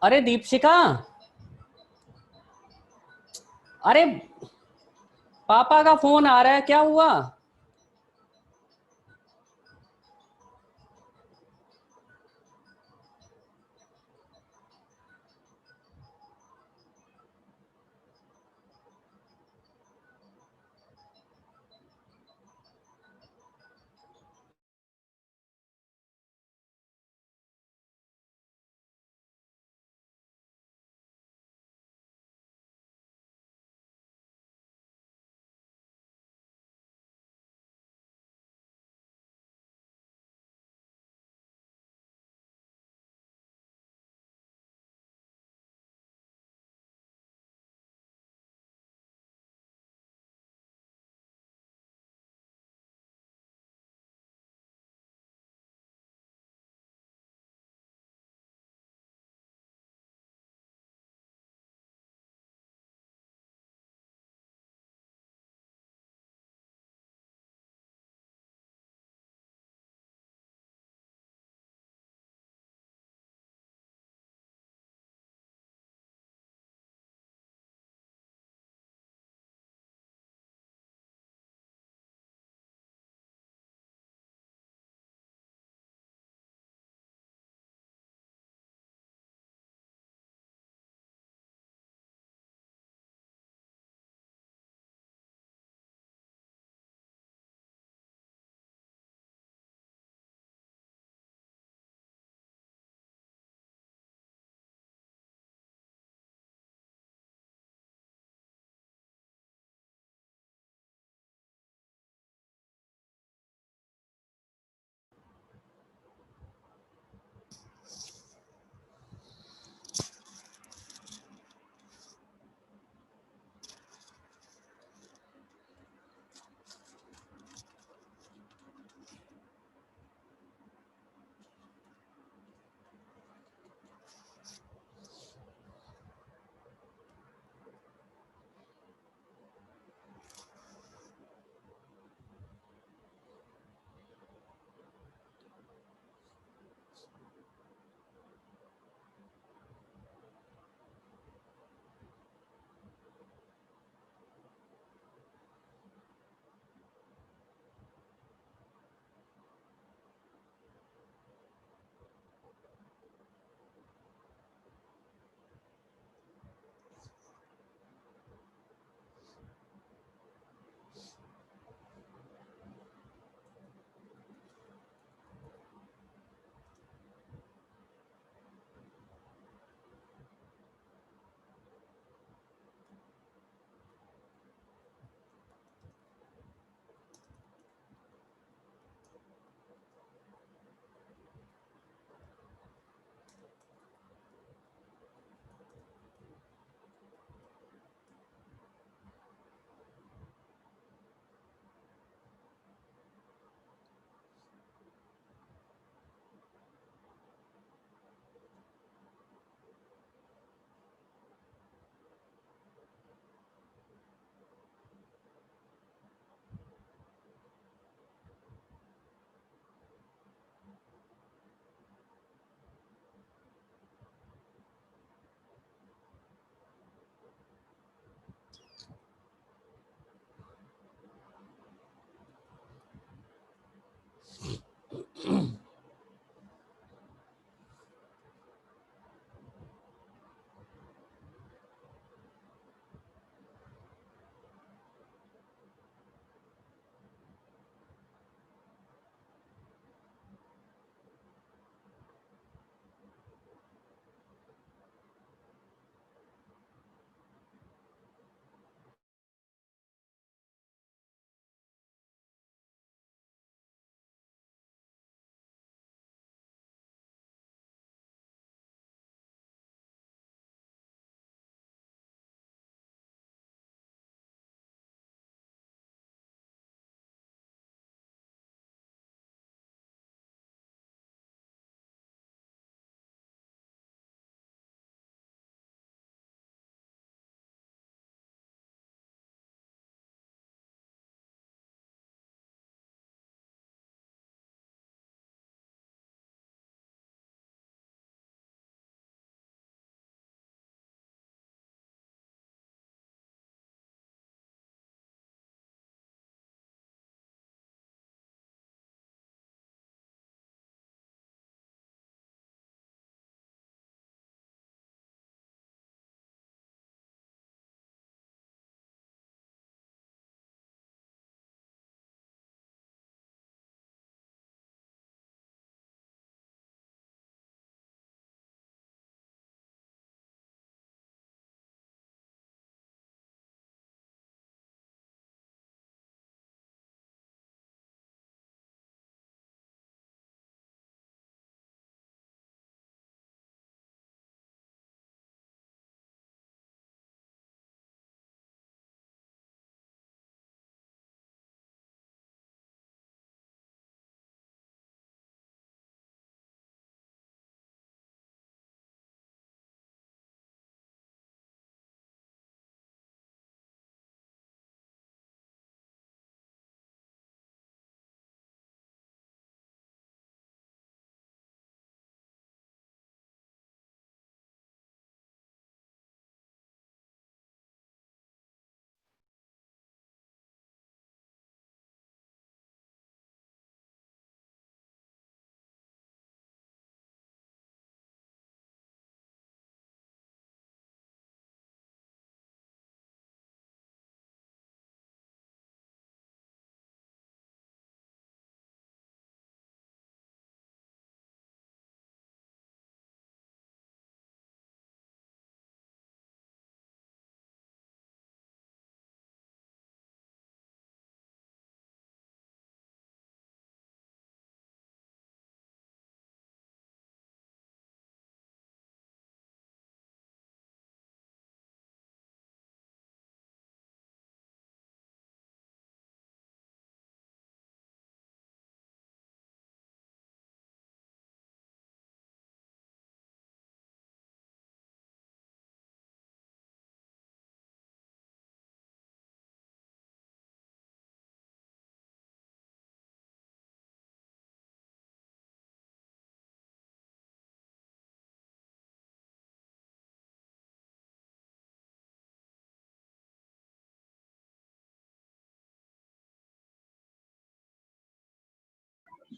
अरे दीपशिका, अरे पापा का फोन आ रहा है, क्या हुआ?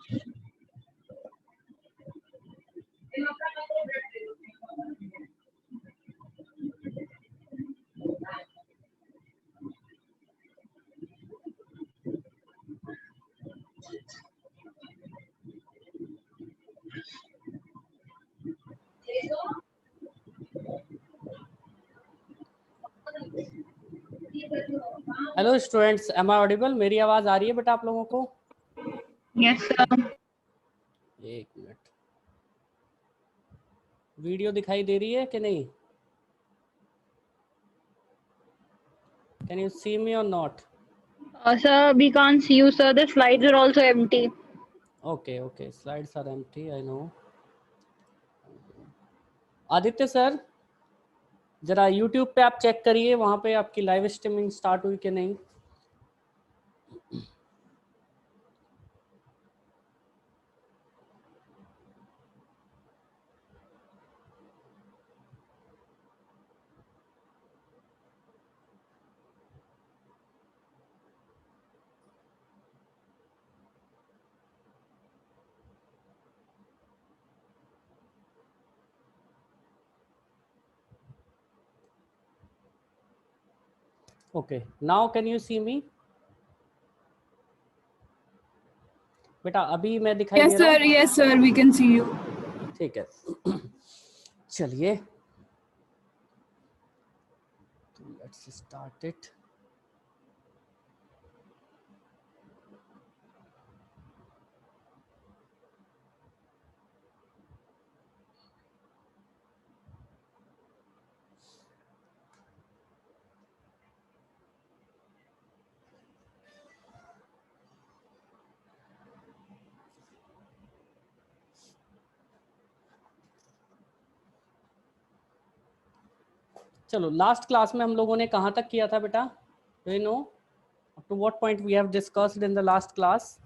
Hello students, am I audible? मेरी आवाज आ रही है बेटा आप लोगों को? Yes sir. एक मिनट, वीडियो दिखाई दे रही है कि नहीं? कैन यू सी मी और not? Sir, we can't see you, sir. The slides are also empty. Okay okay, slides are empty, I know. Aditya sir, जरा YouTube पे आप चेक करिए, वहां पे आपकी लाइव स्ट्रीमिंग स्टार्ट हुई कि नहीं। Okay, now can you see मी? बेटा अभी मैं दिखाई दे रहा हूँ? Yes sir, we can see you. ठीक है। चलिए, लेट्स स्टार्ट इट। चलो, लास्ट क्लास में हम लोगों ने कहाँ तक किया था बेटा? Do you know up to what point we have discussed in the last class?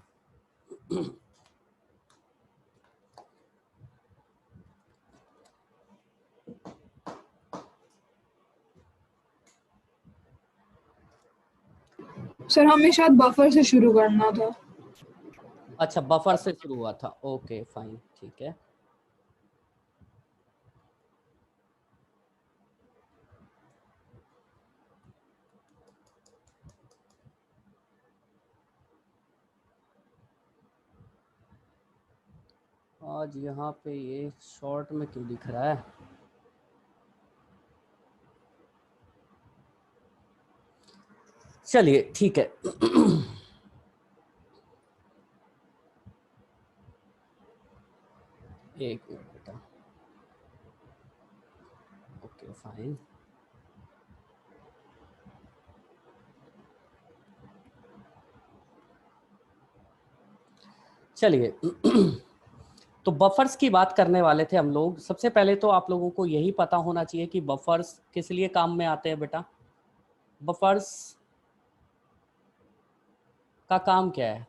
Sir हमें शायद बफर से शुरू करना था। अच्छा, बफर से शुरू हुआ था। ओके फाइन, ठीक है। आज यहाँ पे ये शॉर्ट में क्यों दिख रहा है? चलिए ठीक है। एक मिनट बेटा। Okay fine. चलिए, तो बफर्स की बात करने वाले थे हम लोग। सबसे पहले तो आप लोगों को यही पता होना चाहिए कि बफर्स किस लिए काम में आते हैं बेटा। बफर्स का काम क्या है?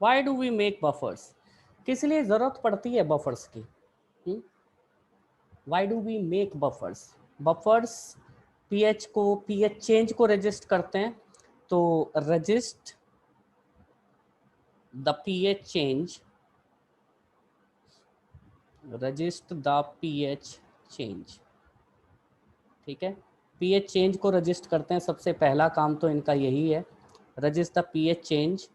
Why do we make buffers? किस लिए जरूरत पड़ती है बफर्स की? Why do we make buffers? Buffers pH change को रजिस्ट करते हैं। तो resist the pH change, resist the pH change, ठीक है। पीएच चेंज को रजिस्ट करते हैं, सबसे पहला काम तो इनका यही है, रजिस्ट द पीएच चेंज।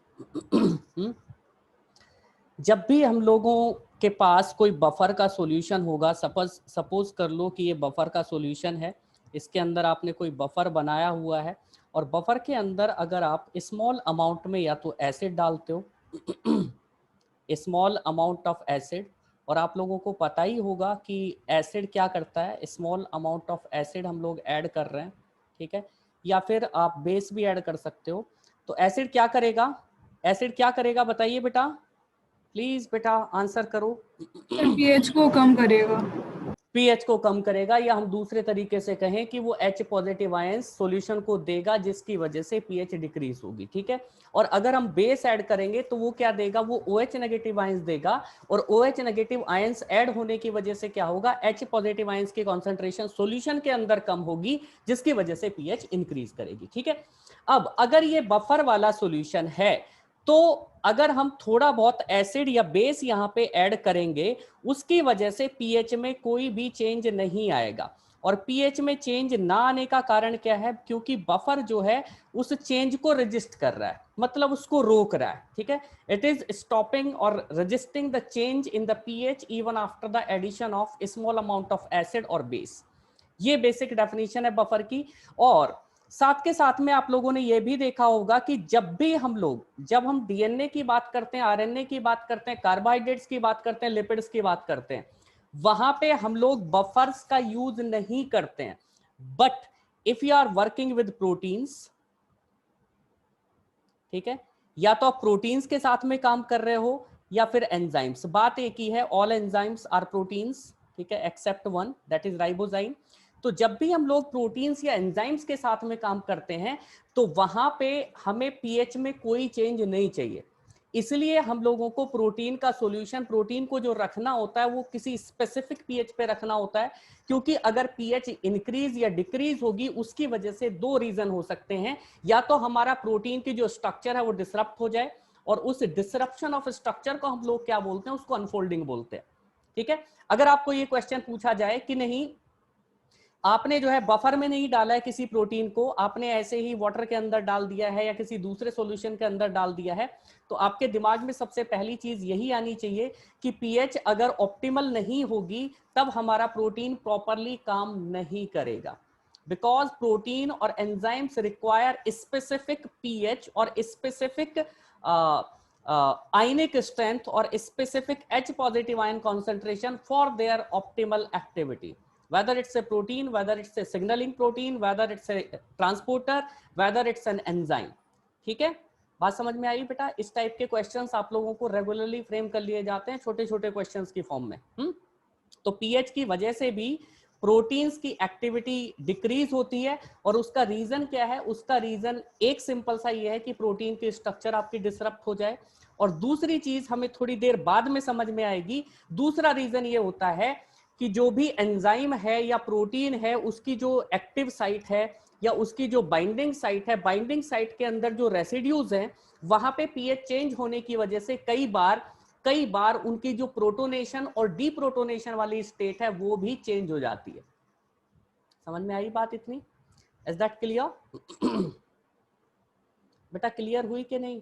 जब भी हम लोगों के पास कोई बफर का सॉल्यूशन होगा, सपोज कर लो कि ये बफर का सॉल्यूशन है, इसके अंदर आपने कोई बफर बनाया हुआ है, और बफर के अंदर अगर आप स्मॉल अमाउंट में या तो एसिड डालते हो, स्मॉल अमाउंट ऑफ एसिड, और आप लोगों को पता ही होगा कि एसिड क्या करता है, स्मॉल अमाउंट ऑफ एसिड हम लोग ऐड कर रहे हैं, ठीक है। या फिर आप बेस भी ऐड कर सकते हो। तो एसिड क्या करेगा? एसिड क्या करेगा बताइए बेटा, प्लीज बेटा आंसर करो। पीएच को कम करेगा। पीएच को कम करेगा, या हम दूसरे तरीके से कहें कि वो H पॉजिटिव आयंस सॉल्यूशन को देगा, जिसकी वजह से पीएच डिक्रीज होगी, ठीक है। और अगर हम बेस ऐड करेंगे तो वो क्या देगा? वो OH नेगेटिव आयंस देगा, और OH नेगेटिव आयंस ऐड होने की वजह से क्या होगा? H पॉजिटिव आयंस की कॉन्सेंट्रेशन सॉल्यूशन के अंदर कम होगी, जिसकी वजह से पीएच इंक्रीज करेगी, ठीक है। अब अगर ये बफर वाला सॉल्यूशन है तो अगर हम थोड़ा बहुत एसिड या बेस यहाँ पे ऐड करेंगे, उसकी वजह से पीएच में कोई भी चेंज नहीं आएगा। और पीएच में चेंज ना आने का कारण क्या है? क्योंकि बफर जो है उस चेंज को रजिस्ट कर रहा है, मतलब उसको रोक रहा है, ठीक है। इट इज स्टॉपिंग और resisting the change in the pH even after the addition of small amount of acid और बेस। ये बेसिक डेफिनेशन है बफर की। और साथ के साथ में आप लोगों ने यह भी देखा होगा कि जब हम डीएनए की बात करते हैं, आरएनए की बात करते हैं, कार्बोहाइड्रेट्स की बात करते हैं, लिपिड्स की बात करते हैं, वहां पे हम लोग बफर्स का यूज नहीं करते हैं। But if you are working with proteins, ठीक है, या तो आप प्रोटीन्स के साथ में काम कर रहे हो या फिर एंजाइम्स, बात एक ही है, ऑल एंजाइम्स आर प्रोटीन्स, ठीक है, except one, that is ribozyme. तो जब भी हम लोग प्रोटीन्स या एंजाइम्स के साथ में काम करते हैं तो वहां पे हमें पीएच में कोई चेंज नहीं चाहिए। इसलिए हम लोगों को प्रोटीन का सॉल्यूशन, प्रोटीन को जो रखना होता है वो किसी स्पेसिफिक पीएच पे रखना होता है, क्योंकि अगर पीएच इंक्रीज या डिक्रीज होगी उसकी वजह से दो रीजन हो सकते हैं। या तो हमारा प्रोटीन की जो स्ट्रक्चर है वो डिसरप्ट हो जाए, और उस डिसरप्शन ऑफ स्ट्रक्चर को हम लोग क्या बोलते हैं? उसको अनफोल्डिंग बोलते हैं, ठीक है। अगर आपको ये क्वेश्चन पूछा जाए कि नहीं, आपने जो है बफर में नहीं डाला है किसी प्रोटीन को, आपने ऐसे ही वाटर के अंदर डाल दिया है या किसी दूसरे सॉल्यूशन के अंदर डाल दिया है, तो आपके दिमाग में सबसे पहली चीज यही आनी चाहिए कि पीएच अगर ऑप्टिमल नहीं होगी तब हमारा प्रोटीन प्रॉपरली काम नहीं करेगा। बिकॉज प्रोटीन और एंजाइम्स रिक्वायर स्पेसिफिक पीएच और स्पेसिफिक आयनिक स्ट्रेंथ और specific H positive ion concentration for their optimal activity, whether it's a protein, whether it's a signaling protein, whether it's a transporter, whether it's an enzyme, ठीक है। बात समझ में आई बेटा? इस type के क्वेश्चंस आप लोगों को रेगुलरली फ्रेम कर लिए जाते हैं छोटे छोटे क्वेश्चंस की फॉर्म में। तो पीएच की वजह से भी प्रोटीन्स की एक्टिविटी डिक्रीज होती है, और उसका रीजन क्या है? उसका रीजन एक सिंपल सा ये है कि प्रोटीन की स्ट्रक्चर आपकी डिसरप्ट हो जाए। और दूसरी चीज हमें थोड़ी देर बाद में समझ में आएगी, दूसरा रीजन ये होता है कि जो भी एंजाइम है या प्रोटीन है उसकी जो एक्टिव साइट है या उसकी जो बाइंडिंग साइट है, बाइंडिंग साइट के अंदर जो रेसिड्यूज हैं वहां पे पीएच चेंज होने की वजह से कई बार उनकी जो प्रोटोनेशन और डीप्रोटोनेशन वाली स्टेट है वो भी चेंज हो जाती है। समझ में आई बात इतनी? Is that clear? बेटा क्लियर हुई कि नहीं?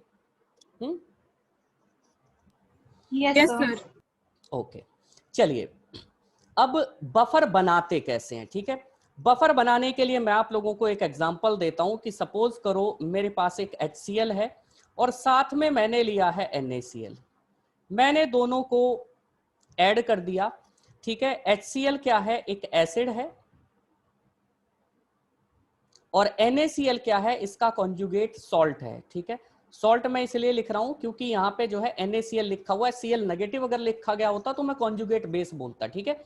Yes, sir. ओके, चलिए अब बफर बनाते कैसे हैं, ठीक है। बफर बनाने के लिए मैं आप लोगों को एक एग्जांपल देता हूं कि सपोज करो मेरे पास एक HCl है और साथ में मैंने लिया है NaCl, मैंने दोनों को ऐड कर दिया, ठीक है। HCl क्या है? एक एसिड है, और NaCl क्या है? इसका कॉन्जुगेट सॉल्ट है, ठीक है। सॉल्ट मैं इसलिए लिख रहा हूं क्योंकि यहां पे जो है NaCl लिखा हुआ है, Cl नेगेटिव अगर लिखा गया होता तो मैं कॉन्जुगेट बेस बोलता, ठीक है।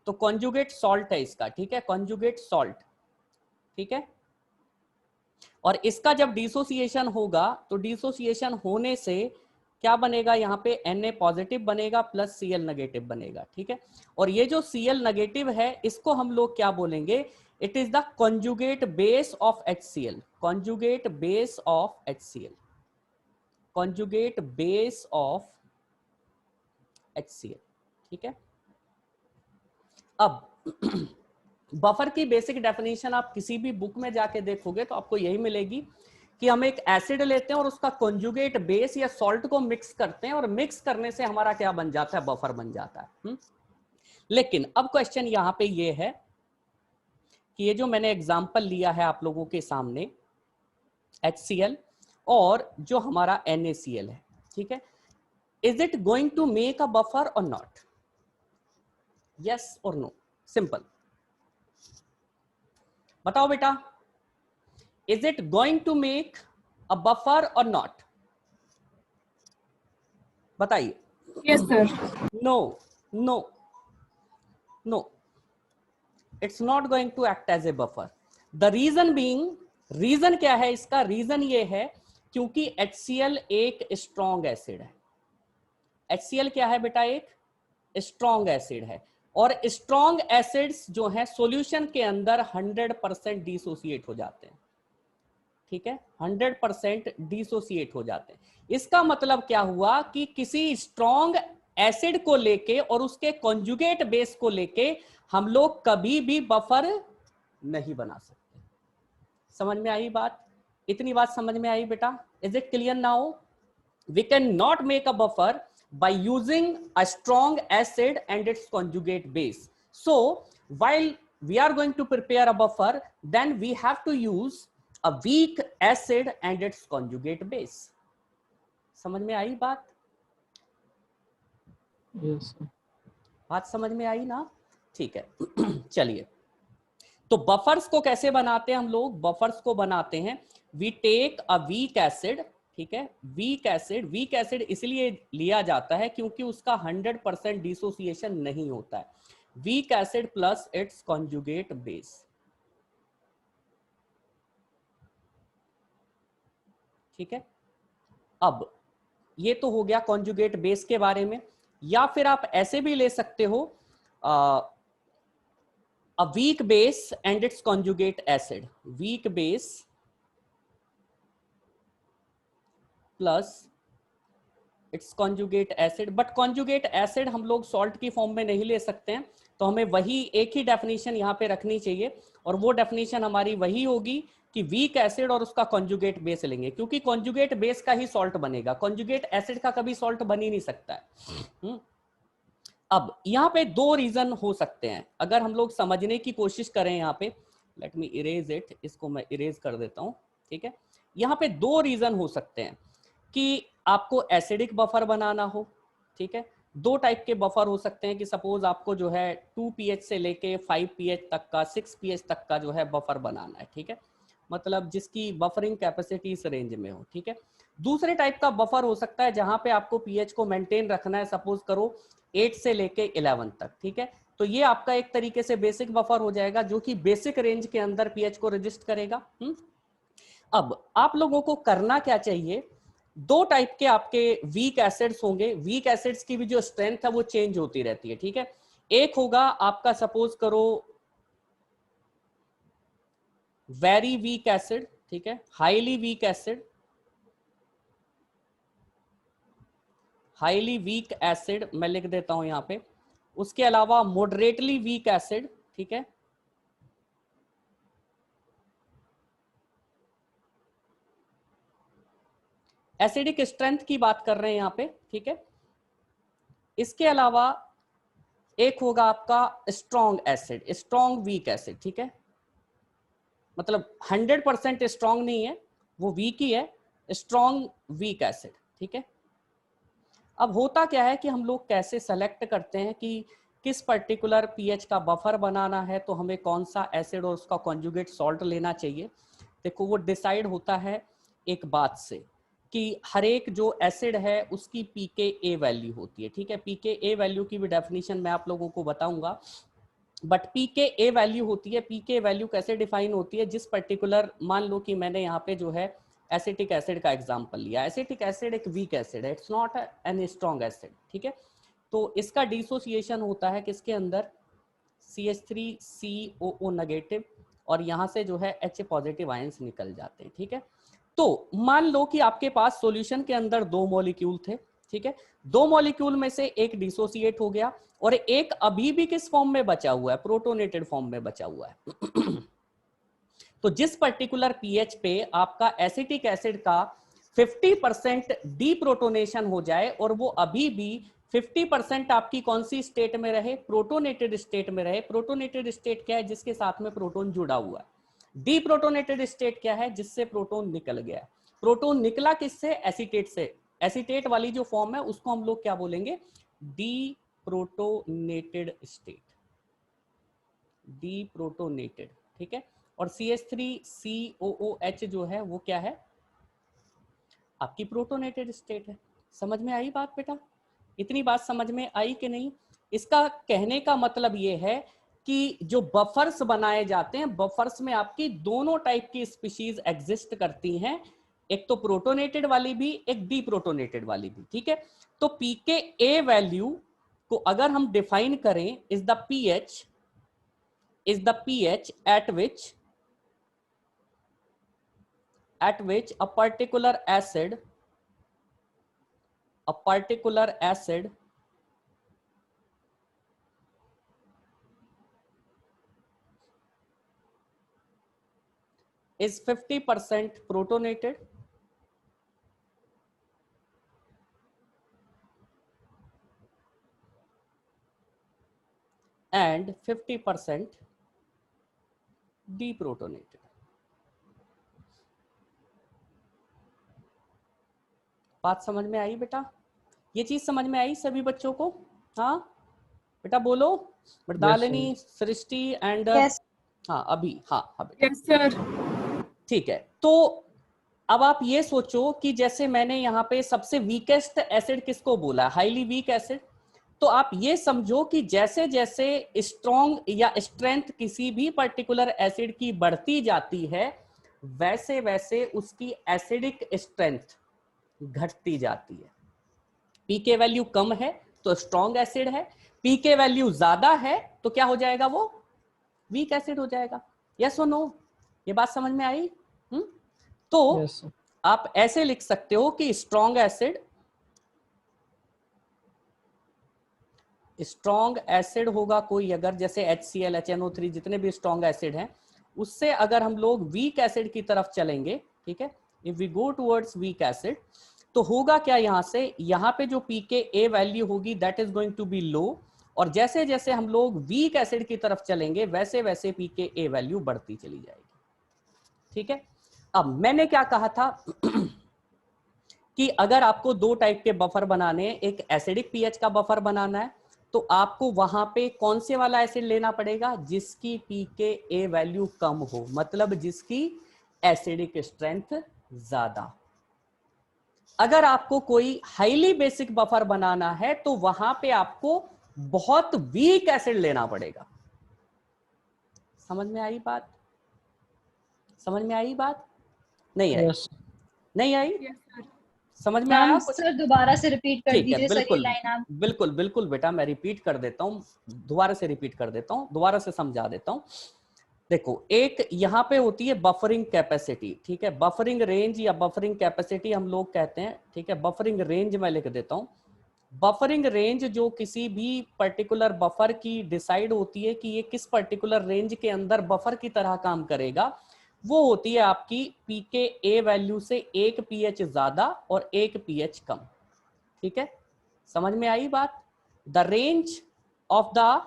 तो कॉन्जुगेट सॉल्ट है इसका, ठीक है, कॉन्जुगेट सॉल्ट, ठीक है। और इसका जब डिसोसिएशन होगा तो डिसोसिएशन होने से क्या बनेगा? यहाँ पे Na पॉजिटिव बनेगा प्लस Cl नेगेटिव बनेगा, ठीक है। और ये जो Cl नेगेटिव है इसको हम लोग क्या बोलेंगे? It is the conjugate base of HCl, conjugate base of HCl, conjugate base of HCl, ठीक है। अब बफर की बेसिक डेफिनेशन आप किसी भी बुक में जाके देखोगे तो आपको यही मिलेगी कि हम एक एसिड लेते हैं और उसका कॉन्जुगेट बेस या सॉल्ट को मिक्स करते हैं, और मिक्स करने से हमारा क्या बन जाता है? बफर बन जाता है। लेकिन अब क्वेश्चन यहां पे ये है कि ये जो मैंने एग्जांपल लिया है आप लोगों के सामने, HCl और जो हमारा NaCl है, ठीक है, is it going to make a buffer और नॉट? यस और नो, सिंपल बताओ बेटा, is it going to make a buffer और नॉट? बताइए। Yes, sir. No no no, it's not going to act as a buffer. The reason being, reason क्या है इसका? Reason ये है क्योंकि HCl एक स्ट्रॉन्ग एसिड है। HCl क्या है बेटा? एक स्ट्रॉन्ग एसिड है, और स्ट्रॉन्ग एसिड्स जो है सॉल्यूशन के अंदर 100% डिसोसिएट हो जाते हैं, ठीक है, 100% डिसोसिएट हो जाते हैं। इसका मतलब क्या हुआ कि किसी स्ट्रॉन्ग एसिड को लेके और उसके कॉन्जुगेट बेस को लेके हम लोग कभी भी बफर नहीं बना सकते। समझ में आई बात? इतनी बात समझ में आई बेटा? Is it clear now? We cannot make a buffer by using a strong acid and its conjugate base. So while we are going to prepare a buffer, then we have to use a weak acid and its conjugate base. समझ में आई बात? Yes, sir. बात समझ में आई ना? ठीक है। चलिए, तो बफर्स को कैसे बनाते हैं हम लोग? बफर्स को बनाते हैं, we take a weak acid, ठीक है, वीक एसिड इसलिए लिया जाता है क्योंकि उसका 100% डिसोसिएशन नहीं होता है। Weak acid plus it's conjugate base, ठीक है। अब ये तो हो गया कॉन्जुगेट बेस के बारे में, या फिर आप ऐसे भी ले सकते हो a weak base and its conjugate acid, weak base plus its conjugate acid, but conjugate acid हम लोग सॉल्ट की फॉर्म में नहीं ले सकते हैं, तो हमें वही एक ही डेफिनेशन यहाँ पे रखनी चाहिए, और वो डेफिनेशन हमारी वही होगी कि वीक एसिड और उसका कॉन्जुगेट बेस लेंगे, क्योंकि कॉन्जुगेट बेस का ही सॉल्ट बनेगा, कॉन्जुगेट एसिड का कभी सॉल्ट बन ही नहीं सकता है। अब यहाँ पे दो रीजन हो सकते हैं, अगर हम लोग समझने की कोशिश करें यहाँ पे, लेट मी इरेज इट, इसको मैं इरेज कर देता हूँ, ठीक है। यहाँ पे दो रीजन हो सकते हैं कि आपको एसिडिक बफर बनाना हो, ठीक है। दो टाइप के बफर हो सकते हैं कि सपोज आपको जो है 2 pH से लेके 5 pH तक का, 6 pH तक का जो है बफर बनाना है, ठीक है, मतलब जिसकी बफरिंग कैपेसिटी इस रेंज में हो, ठीक है। दूसरे टाइप का बफर हो सकता है जहां पे आपको पीएच को मेंटेन रखना है, सपोज करो 8 से लेके 11 तक, ठीक है। तो ये आपका एक तरीके से बेसिक बफर हो जाएगा जो कि बेसिक रेंज के अंदर पीएच को रजिस्ट करेगा। अब आप लोगों को करना क्या चाहिए, दो टाइप के आपके वीक एसिड्स होंगे, वीक एसिड्स की भी जो स्ट्रेंथ है वो चेंज होती रहती है, ठीक है। एक होगा आपका सपोज करो वेरी वीक एसिड, ठीक है, highly weak acid, highly weak acid मैं लिख देता हूं यहां पे, उसके अलावा मॉडरेटली वीक एसिड, ठीक है, एसिडिक स्ट्रेंथ की बात कर रहे हैं यहां पे, ठीक है। इसके अलावा एक होगा आपका strong acid, strong week acid, ठीक है, मतलब 100% स्ट्रॉन्ग नहीं है, वो वीक ही है, स्ट्रॉन्ग वीक एसिड, ठीक है। अब होता क्या है कि हम लोग कैसे सेलेक्ट करते हैं कि किस पर्टिकुलर पीएच का बफर बनाना है, तो हमें कौन सा एसिड और उसका कॉन्जुगेट सॉल्ट लेना चाहिए। देखो वो डिसाइड होता है एक बात से कि हर एक जो एसिड है उसकी pKa वैल्यू होती है, ठीक है। pKa वैल्यू की भी डेफिनेशन मैं आप लोगों को बताऊंगा, बट pKa वैल्यू होती है, pK वैल्यू कैसे डिफाइन होती है, जिस पर्टिकुलर, मान लो कि मैंने यहाँ पे जो है एसिटिक एसिड का एग्जांपल लिया, एसिटिक एसिड एक वीक एसिड है, it's not an strong acid, ठीक है। तो इसका डिसोसिएशन होता है किसके अंदर, CH3COO नेगेटिव, और यहाँ से जो है H पॉजिटिव आयंस निकल जाते हैं, ठीक है। तो मान लो कि आपके पास सॉल्यूशन के अंदर दो मॉलिक्यूल थे, ठीक है, दो मॉलिक्यूल में से एक डिसोसिएट हो गया और एक अभी भी किस फॉर्म में बचा हुआ है, प्रोटोनेटेड फॉर्म में बचा हुआ है। तो जिस पर्टिकुलर पीएच पे आपका एसिटिक एसिड का 50% डीप्रोटोनेशन हो जाए और वो अभी भी 50% आपकी कौन सी स्टेट में रहे, प्रोटोनेटेड स्टेट में रहे। प्रोटोनेटेड स्टेट क्या है, जिसके साथ में प्रोटोन जुड़ा हुआ है। डीप्रोटोनेटेड स्टेट क्या है, जिससे प्रोटोन निकल गया। प्रोटोन निकला किससे, एसीटेट से। एसीटेट वाली जो फॉर्म है उसको हम लोग क्या बोलेंगे, डीप्रोटोनेटेड स्टेट, डीप्रोटोनेटेड, ठीक है। और CH3COOH जो है वो क्या है, आपकी प्रोटोनेटेड स्टेट है। समझ में आई बात बेटा? इतनी बात समझ में आई कि नहीं? इसका कहने का मतलब ये है कि जो बफर्स बनाए जाते हैं, बफर्स में आपकी दोनों टाइप की स्पीशीज एग्जिस्ट करती हैं, एक तो प्रोटोनेटेड वाली भी, एक डीप्रोटोनेटेड वाली भी, ठीक है। तो pKa वैल्यू को अगर हम डिफाइन करें, is the pH at which at which a particular acid is 50% protonated and 50% deprotonated. बात समझ में आई बेटा? ये चीज समझ में आई सभी बच्चों को? हाँ बेटा बोलो, मृदालिनी, सृष्टि एंड हाँ अभी, हाँ यस सर। ठीक है। तो अब आप ये सोचो कि जैसे मैंने यहाँ पे सबसे वीकेस्ट एसिड किसको बोला, हाईली वीक एसिड, तो आप ये समझो कि जैसे जैसे स्ट्रॉन्ग या स्ट्रेंथ किसी भी पर्टिकुलर एसिड की बढ़ती जाती है वैसे वैसे उसकी एसिडिक स्ट्रेंथ घटती जाती है। पीके वैल्यू कम है तो स्ट्रॉन्ग एसिड है, पीके वैल्यू ज्यादा है तो क्या हो जाएगा, वो वीक एसिड हो जाएगा। यस और नो? ये बात समझ में आई? तो yes, आप ऐसे लिख सकते हो कि स्ट्रॉन्ग एसिड होगा कोई, अगर जैसे HCl, HNO3 जितने भी स्ट्रॉन्ग एसिड हैं, उससे अगर हम लोग वीक एसिड की तरफ चलेंगे, ठीक है, if we go towards weak acid, तो होगा क्या, यहां से यहां पे जो pKa वैल्यू होगी that is going to be low, और जैसे जैसे हम लोग वीक एसिड की तरफ चलेंगे वैसे वैसे pKa वैल्यू बढ़ती चली जाएगी। ठीक है, अब मैंने क्या कहा था कि अगर आपको दो टाइप के बफर बनाने, एक एसिडिक पीएच का बफर बनाना है, तो आपको वहां पे कौन से वाला एसिड लेना पड़ेगा, जिसकी pKa वैल्यू कम हो, मतलब जिसकी एसिडिक स्ट्रेंथ ज्यादा। अगर आपको कोई हाईली बेसिक बफर बनाना है तो वहां पे आपको बहुत वीक एसिड लेना पड़ेगा। समझ में आई बात? समझ में आई बात? नहीं आई? yes, नहीं आई? Yes sir. समझ में आया कुछ? सर दोबारा से रिपीट कर ठीक है, दीजिए सर ये बिल्कुल लाइन आप। बिल्कुल बिल्कुल बेटा, मैं रिपीट कर देता हूं, दोबारा से रिपीट कर देता हूं, दोबारा से समझा देता हूं। देखो, एक यहां पे होती है बफरिंग कैपेसिटी, ठीक है, बफरिंग रेंज या बफरिंग कैपेसिटी हम लोग कहते हैं, ठीक है, बफरिंग रेंज मैं लिख देता हूं। बफरिंग रेंज जो किसी भी पर्टिकुलर बफर की डिसाइड होती है कि ये किस पर्टिकुलर रेंज के अंदर बफर की तरह काम करेगा, वो होती है आपकी pKa वैल्यू से एक pH ज्यादा और एक pH कम। ठीक है, समझ में आई बात? The range of the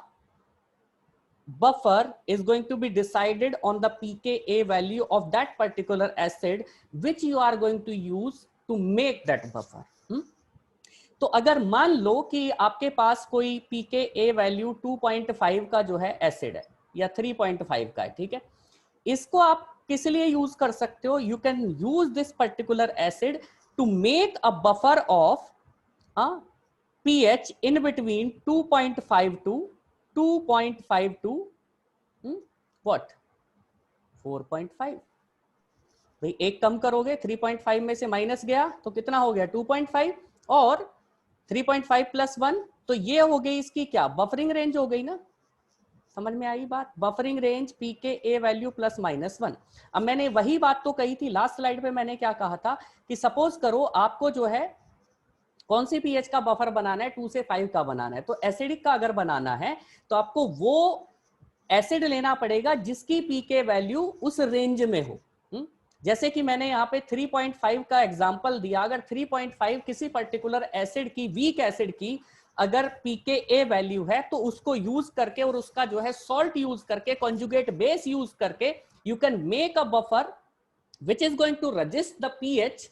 buffer is going to be decided on the pKa value of that particular acid which you are going to use to make that buffer. तो अगर मान लो कि आपके पास कोई pKa वैल्यू 2.5 का जो है एसिड है या 3.5 का है, ठीक है, इसको आप किस लिए यूज कर सकते हो, you can use this particular acid to make a buffer of pH in between 2.5 to 2.5 to what 4.5। भाई एक कम करोगे, 3.5 में से माइनस गया तो कितना हो गया 2.5, और 3.5 प्लस 1, तो ये हो गई इसकी क्या, बफरिंग रेंज हो गई ना। समझ में आई बात? Buffering range pKa value plus minus 1। अब मैंने वही बात तो कही थी लास्ट स्लाइड पे, मैंने क्या कहा था कि सपोज करो आपको जो है कौन सी पीएच का बफर बनाना है, 2 से 5 का बनाना है, तो एसिडिक का अगर बनाना है तो आपको वो एसिड लेना पड़ेगा जिसकी पीके वैल्यू उस रेंज में हो। जैसे कि मैंने यहाँ पे 3.5 का एग्जांपल दिया, अगर 3.5 किसी पर्टिकुलर एसिड की, वीक एसिड की अगर pKa वैल्यू है, तो उसको यूज करके और उसका जो है सॉल्ट यूज करके, कॉन्जुगेट बेस यूज करके, you can make a buffer which is going to resist the pH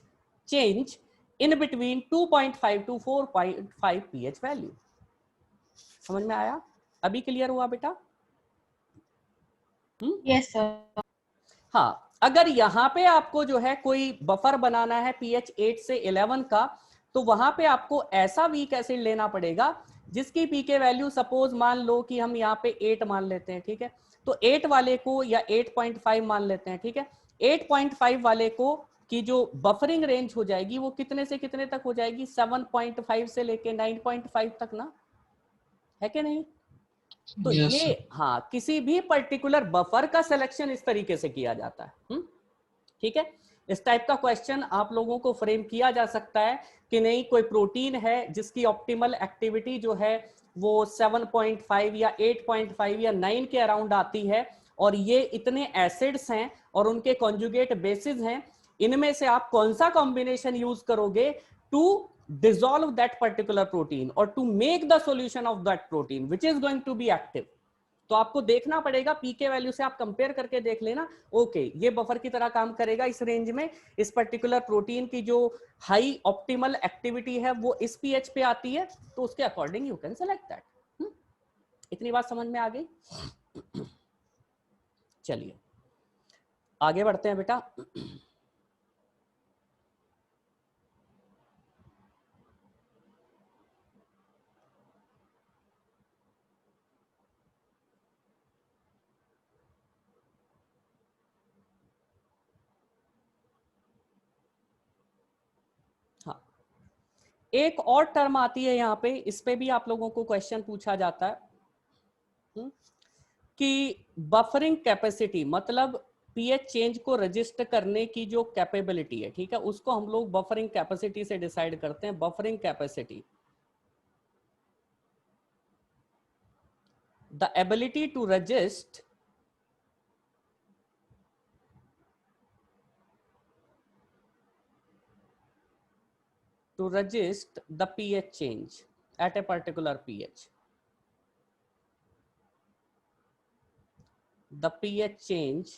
change in between 2.5 to 4.5 pH value। समझ में आया? अभी क्लियर हुआ बेटा? Yes sir. हाँ, अगर यहां पे आपको जो है कोई बफर बनाना है pH 8 से 11 का, तो वहां पे आपको ऐसा वीक एसिड लेना पड़ेगा जिसकी पीके वैल्यू सपोज मान लो कि हम यहाँ पे 8 मान लेते हैं, ठीक है, तो 8 वाले को या 8.5 मान लेते हैं, ठीक है, 8.5 वाले को की जो बफरिंग रेंज हो जाएगी वो कितने से कितने तक हो जाएगी, 7.5 से लेके 9.5 तक ना, है कि नहीं? तो yes, ये हाँ, किसी भी पर्टिकुलर बफर का सिलेक्शन इस तरीके से किया जाता है। ठीक है, इस टाइप का क्वेश्चन आप लोगों को फ्रेम किया जा सकता है कि नहीं, कोई प्रोटीन है जिसकी ऑप्टिमल एक्टिविटी जो है वो 7.5 या 8.5 या 9 के अराउंड आती है, और ये इतने एसिड्स हैं और उनके कॉन्जुगेट बेसिस हैं, इनमें से आप कौन सा कॉम्बिनेशन यूज करोगे to dissolve that particular protein और to make the solution of that protein which is going to be active. तो आपको देखना पड़ेगा, पीके वैल्यू से आप कंपेयर करके देख लेना, ओके ये बफर की तरह काम करेगा इस रेंज में, इस पर्टिकुलर प्रोटीन की जो हाई ऑप्टिमल एक्टिविटी है वो इस पीएच पे आती है, तो उसके according you can select that. इतनी बात समझ में आ गई? चलिए आगे बढ़ते हैं बेटा। हाँ, एक और टर्म आती है यहाँ पे, इस पे भी आप लोगों को क्वेश्चन पूछा जाता है कि बफरिंग कैपेसिटी, मतलब पीएच चेंज को रजिस्टर करने की जो कैपेबिलिटी है, ठीक है, उसको हम लोग बफरिंग कैपेसिटी से डिसाइड करते हैं। Buffering capacity, the ability to resist the pH change at a particular pH, the pH change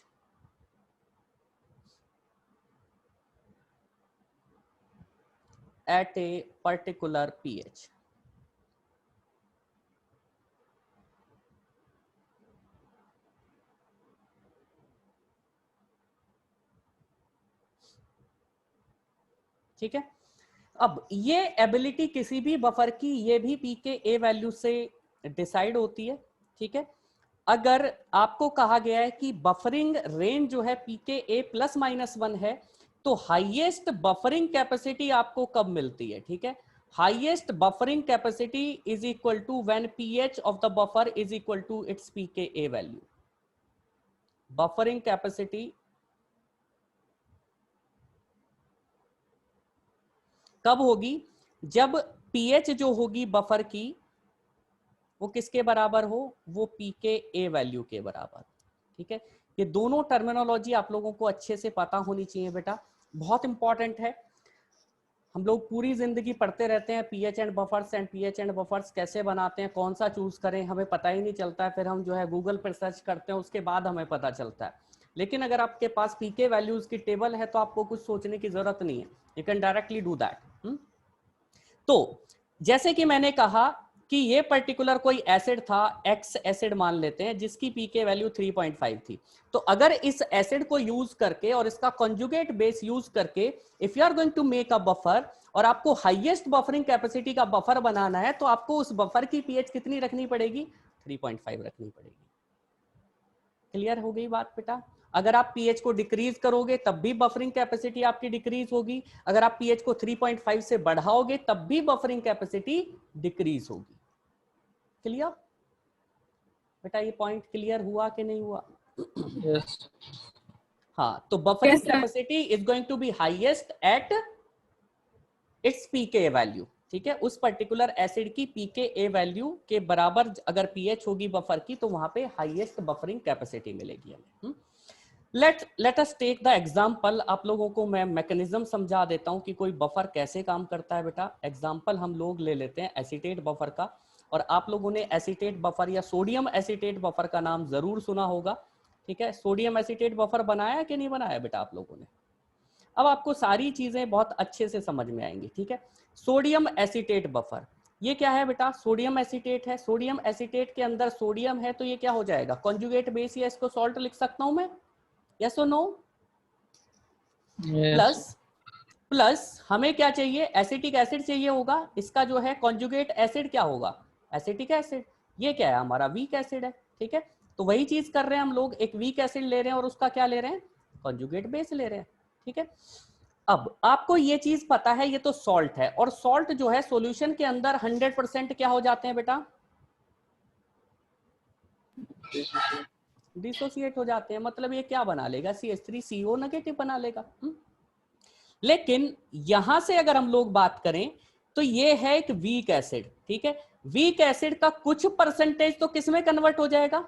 at a particular pH। ठीक है, अब ये एबिलिटी किसी भी बफर की, ये भी पीके ए वैल्यू से डिसाइड होती है। ठीक है, अगर आपको कहा गया है कि बफरिंग रेंज जो है पीके ए प्लस माइनस 1 है, तो हाईएस्ट बफरिंग कैपेसिटी आपको कब मिलती है? ठीक है, highest buffering capacity is equal to when pH of the buffer is equal to its pK a value. Buffering capacity कब होगी? जब पीएच जो होगी बफर की वो किसके बराबर हो? वो पीके ए वैल्यू के बराबर। ठीक है, ये दोनों टर्मिनोलॉजी आप लोगों को अच्छे से पता होनी चाहिए बेटा, बहुत इंपॉर्टेंट है। हम लोग पूरी जिंदगी पढ़ते रहते हैं पीएच एंड बफर्स कैसे बनाते हैं, कौन सा चूज करें, हमें पता ही नहीं चलता है, फिर हम जो है गूगल पर सर्च करते हैं, उसके बाद हमें पता चलता है। लेकिन अगर आपके पास पीके वैल्यूज की टेबल है तो आपको कुछ सोचने की जरूरत नहीं है, you can directly do that. तो जैसे कि मैंने कहा कि ये पर्टिकुलर कोई एसिड था, एक्स एसिड मान लेते हैं, जिसकी पीके वैल्यू 3.5 थी। तो अगर इस एसिड को यूज करके और इसका कॉन्जुगेट बेस यूज करके if you are going to make a buffer और आपको हाईएस्ट बफरिंग कैपेसिटी का बफर बनाना है, तो आपको उस बफर की पीएच कितनी रखनी पड़ेगी? 3.5 रखनी पड़ेगी। क्लियर हो गई बात बेटा? अगर आप पीएच को डिक्रीज करोगे तब भी बफरिंग कैपेसिटी आपकी डिक्रीज होगी, अगर आप पीएच को 3.5 से बढ़ाओगे तब भी बफरिंग कैपेसिटी डिक्रीज होगी। क्लियर बेटा? ये पॉइंट क्लियर हुआ कि नहीं हुआ? Yes. हाँ, तो buffering Yes, sir. Capacity is going to be highest at its pK value. ठीक है, उस पर्टिकुलर एसिड की पीके ए वैल्यू के बराबर अगर पीएच होगी बफर की, तो वहां पे हाईएस्ट बफरिंग कैपेसिटी मिलेगी हमें। Let us take the example. आप लोगों को मैं मैकेनिज्म समझा देता हूं कि कोई बफर कैसे काम करता है बेटा। एग्जांपल हम लोग ले लेते हैं एसीटेट बफर का, और आप लोगों ने एसीटेट बफर या सोडियम एसीटेट बफर का नाम जरूर सुना होगा। ठीक है, सोडियम एसीटेट बफर बनाया कि नहीं बनाया बेटा आप लोगों ने? अब आपको सारी चीजें बहुत अच्छे से समझ में आएंगी। ठीक है, सोडियम एसीटेट बफर, ये क्या है बेटा? सोडियम एसीटेट है। सोडियम एसीटेट के अंदर सोडियम है, तो ये क्या हो जाएगा? कॉन्जुगेट बेस, या इसको सॉल्ट लिख सकता हूं मैं? यस और नो? Yes. प्लस हमें क्या चाहिए? एसिटिक एसिड चाहिए होगा, इसका जो है कॉन्जुगेट एसिड क्या होगा? Acetic acid. ये क्या है? हमारा वीक एसिड है। ठीक है, तो वही चीज कर रहे हैं हम लोग, एक वीक एसिड ले रहे हैं और उसका क्या ले रहे हैं? कॉन्जुगेट बेस ले रहे हैं। ठीक है, अब आपको ये चीज पता है, ये तो सॉल्ट है, और सॉल्ट जो है सॉल्यूशन के अंदर 100% क्या हो जाते हैं बेटा? डिसोसिएट हो जाते हैं। मतलब ये क्या बना लेगा? CH3CO नेगेटिव बना लेगा। लेकिन यहां से अगर हम लोग बात करें तो ये है एक वीक एसिड, ठीक है। वीक एसिड का कुछ परसेंटेज तो किस में कन्वर्ट हो जाएगा,